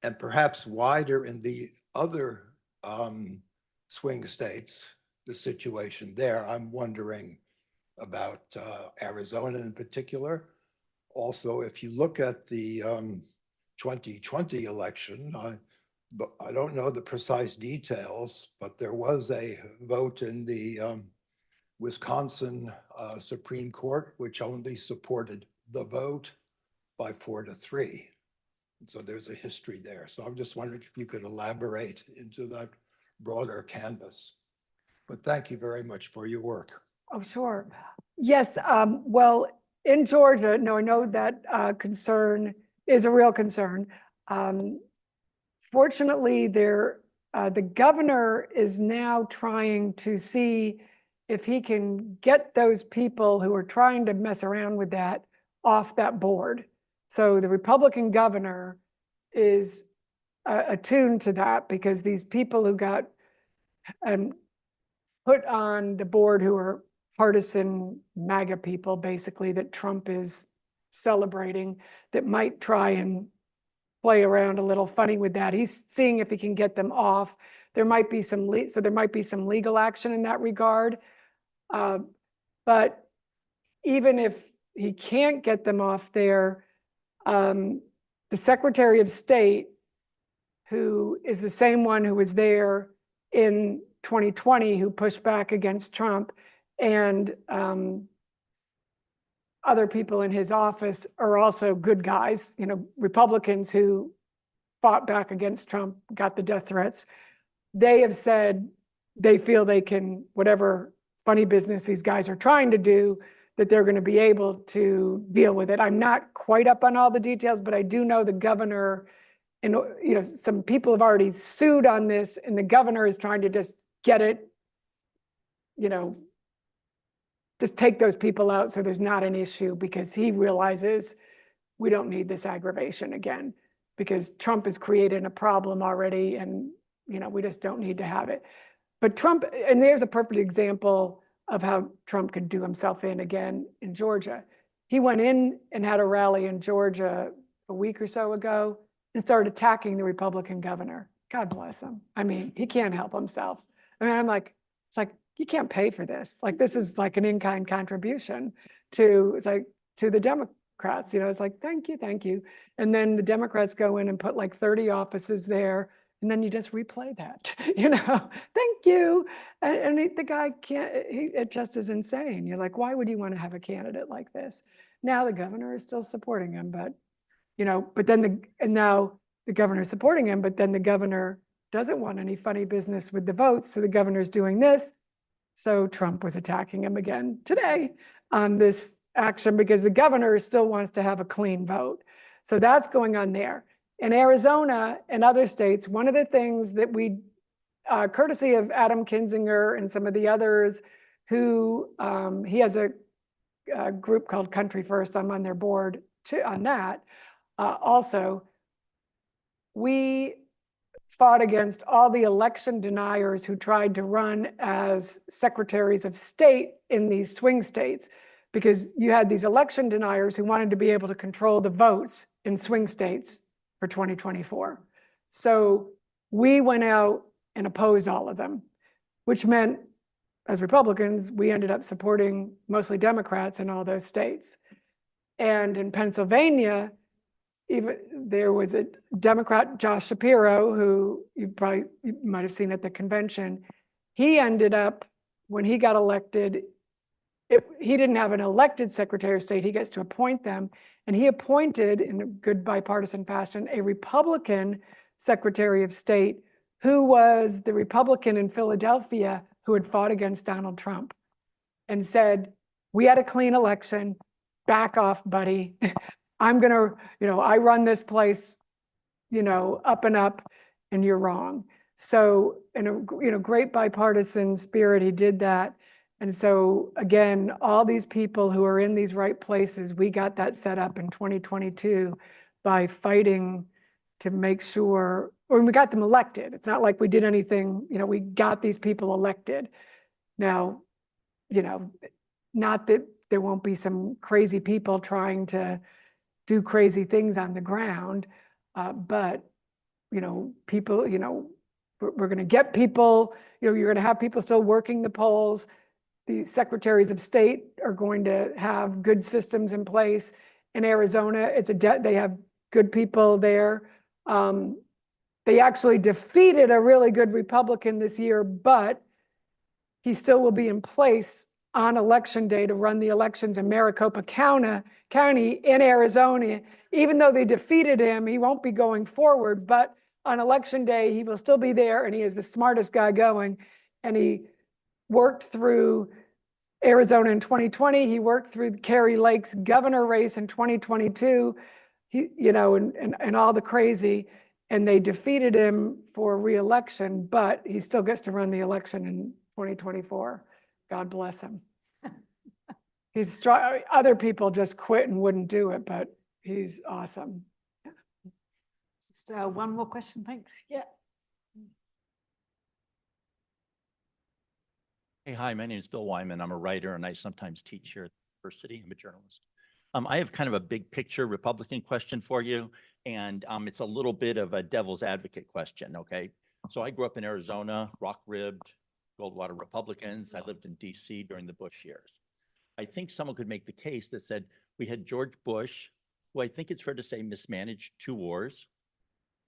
And perhaps wider in the other swing states, the situation there, I'm wondering about Arizona in particular. Also, if you look at the 2020 election, I don't know the precise details, but there was a vote in the Wisconsin Supreme Court, which only supported the vote by 4-3. And so there's a history there. So I'm just wondering if you could elaborate into that broader canvas. But thank you very much for your work. Oh, sure. Yes, well, in Georgia, no, I know that concern is a real concern. Fortunately, the governor is now trying to see if he can get those people who are trying to mess around with that off that board. So the Republican governor is attuned to that, because these people who got put on the board who are partisan MAGA people, basically, that Trump is celebrating, that might try and play around a little funny with that. He's seeing if he can get them off. There might be some legal action in that regard. But even if he can't get them off there, the Secretary of State, who is the same one who was there in 2020, who pushed back against Trump, and other people in his office are also good guys, Republicans who fought back against Trump, got the death threats. They have said they feel they can, whatever funny business these guys are trying to do, that they're going to be able to deal with it. I'm not quite up on all the details, but I do know the governor, and some people have already sued on this, and the governor is trying to just get it, just take those people out so there's not an issue, because he realizes we don't need this aggravation again, because Trump has created a problem already, and we just don't need to have it. But Trump, and there's a perfect example of how Trump could do himself in again in Georgia. He went in and had a rally in Georgia a week or so ago and started attacking the Republican governor. God bless him. I mean, he can't help himself. I mean, I'm like, it's like, you can't pay for this. Like, this is like an in-kind contribution to the Democrats. It's like, thank you, thank you. And then the Democrats go in and put like 30 offices there, and then you just replay that, thank you. And the guy can't, it just is insane. You're like, why would you want to have a candidate like this? Now the governor is still supporting him, but, but then now the governor is supporting him, but then the governor doesn't want any funny business with the votes. So the governor's doing this. So Trump was attacking him again today on this action, because the governor still wants to have a clean vote. So that's going on there. In Arizona and other states, one of the things that we, courtesy of Adam Kinzinger and some of the others who, he has a group called Country First, I'm on their board on that. Also, we fought against all the election deniers who tried to run as secretaries of state in these swing states, because you had these election deniers who wanted to be able to control the votes in swing states for 2024. So we went out and opposed all of them, which meant as Republicans, we ended up supporting mostly Democrats in all those states. And in Pennsylvania, even there was a Democrat, Josh Shapiro, who you might have seen at the convention. He ended up, when he got elected, he didn't have an elected Secretary of State. He gets to appoint them. And he appointed, in a good bipartisan fashion, a Republican Secretary of State who was the Republican in Philadelphia who had fought against Donald Trump and said, we had a clean election, back off, buddy. I'm gonna, I run this place, up and up, and you're wrong. So in a great bipartisan spirit, he did that. And so again, all these people who are in these right places, we got that set up in 2022 by fighting to make sure, or we got them elected. It's not like we did anything, we got these people elected. Now, not that there won't be some crazy people trying to do crazy things on the ground, but, people, we're going to get people, you're going to have people still working the polls. The secretaries of state are going to have good systems in place. In Arizona, they have good people there. They actually defeated a really good Republican this year, but he still will be in place on election day to run the elections in Maricopa County in Arizona. Even though they defeated him, he won't be going forward, but on election day, he will still be there, and he is the smartest guy going. And he worked through Arizona in 2020. He worked through Kerry Lake's governor race in 2022, and all the crazy, and they defeated him for re-election, but he still gets to run the election in 2024. God bless him. He's strong. Other people just quit and wouldn't do it, but he's awesome. Just one more question, thanks. Yeah. Hey, hi, my name is Bill Wyman. I'm a writer and I sometimes teach here at the university. I'm a journalist. I have kind of a big picture Republican question for you, and it's a little bit of a devil's advocate question, okay? So I grew up in Arizona, rock-ribbed, Goldwater Republicans. I lived in DC during the Bush years. I think someone could make the case that said we had George Bush, who I think it's fair to say mismanaged 2 wars,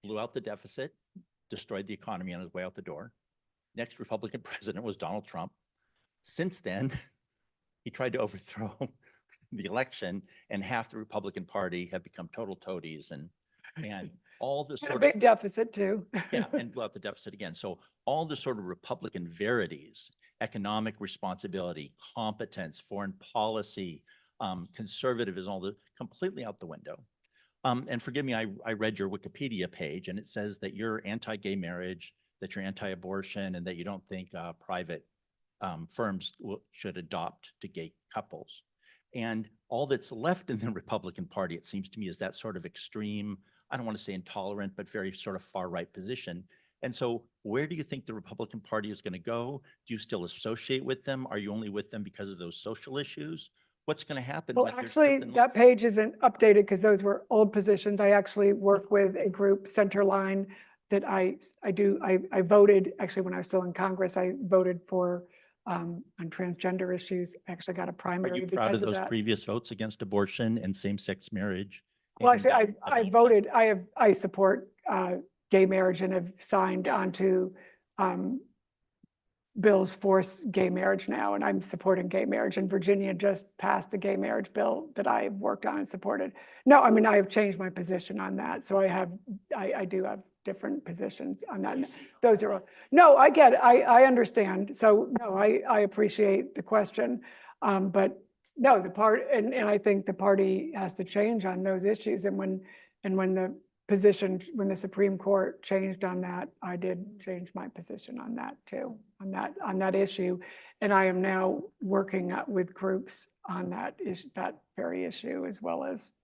blew out the deficit, destroyed the economy on his way out the door. Next Republican president was Donald Trump. Since then, he tried to overthrow the election, and half the Republican Party have become total toadies, and all the sort of big deficit too. yeah, and blew out the deficit again. So all the sort of Republican verities, economic responsibility, competence, foreign policy, conservatism, all the completely out the window. And forgive me, I read your Wikipedia page, and it says that you're anti-gay marriage, that you're anti-abortion, and that you don't think private firms should adopt to gay couples. And all that's left in the Republican Party, it seems to me, is that sort of extreme, I don't want to say intolerant, but very sort of far-right position. And so where do you think the Republican Party is going to go? Do you still associate with them? Are you only with them because of those social issues? What's going to happen? Well, actually, that page isn't updated because those were old positions. I actually work with a group, Centerline, that I voted, actually, when I was still in Congress, I voted for on transgender issues. I actually got a primary. Are you proud of those previous votes against abortion and same-sex marriage? Well, actually, I voted, I support gay marriage and have signed onto bills force gay marriage now, and I'm supporting gay marriage. And Virginia just passed a gay marriage bill that I worked on and supported. No, I mean, I have changed my position on that. So I do have different positions on that. Those are, no, I get it. I understand. So no, I appreciate the question. But no, and I think the party has to change on those issues. And when the Supreme Court changed on that, I did change my position on that too, on that issue. And I am now working with groups on that very issue, as well as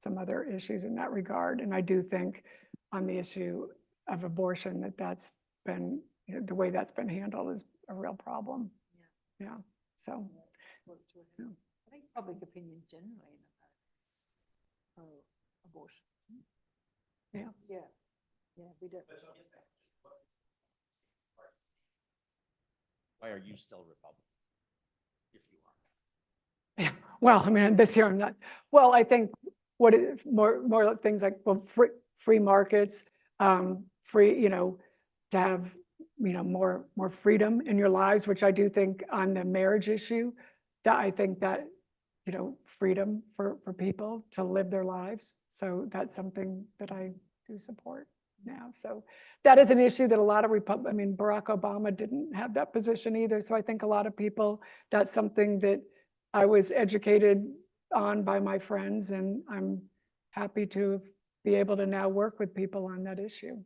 some other issues in that regard. And I do think on the issue of abortion, that's been, the way that's been handled is a real problem. Yeah, so. yeah. I think public opinion generally in America is pro-abortion. Yeah. Yeah, we do. Why are you still Republican? If you are. Yeah, well, I mean, this year I'm not, well, I think more things like, well, free markets, free, to have, more freedom in your lives, which I do think on the marriage issue, that I think that, freedom for people to live their lives. So that's something that I do support now. So that is an issue that a lot of Barack Obama didn't have that position either. So I think a lot of people, that's something that I was educated on by my friends, and I'm happy to be able to now work with people on that issue.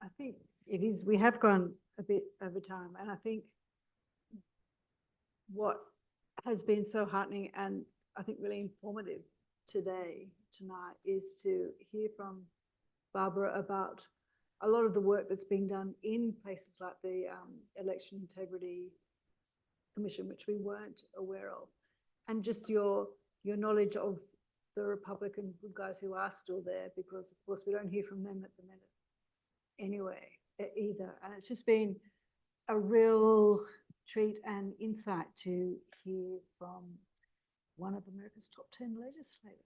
I think it is, we have gone a bit over time, and I think what has been so heartening and I think really informative tonight, is to hear from Barbara about a lot of the work that's being done in places like the Election Integrity Commission, which we weren't aware of, and just your knowledge of the Republican good guys who are still there, because of course we don't hear from them at the minute anyway either. And it's just been a real treat and insight to hear from one of America's top 10 legislators.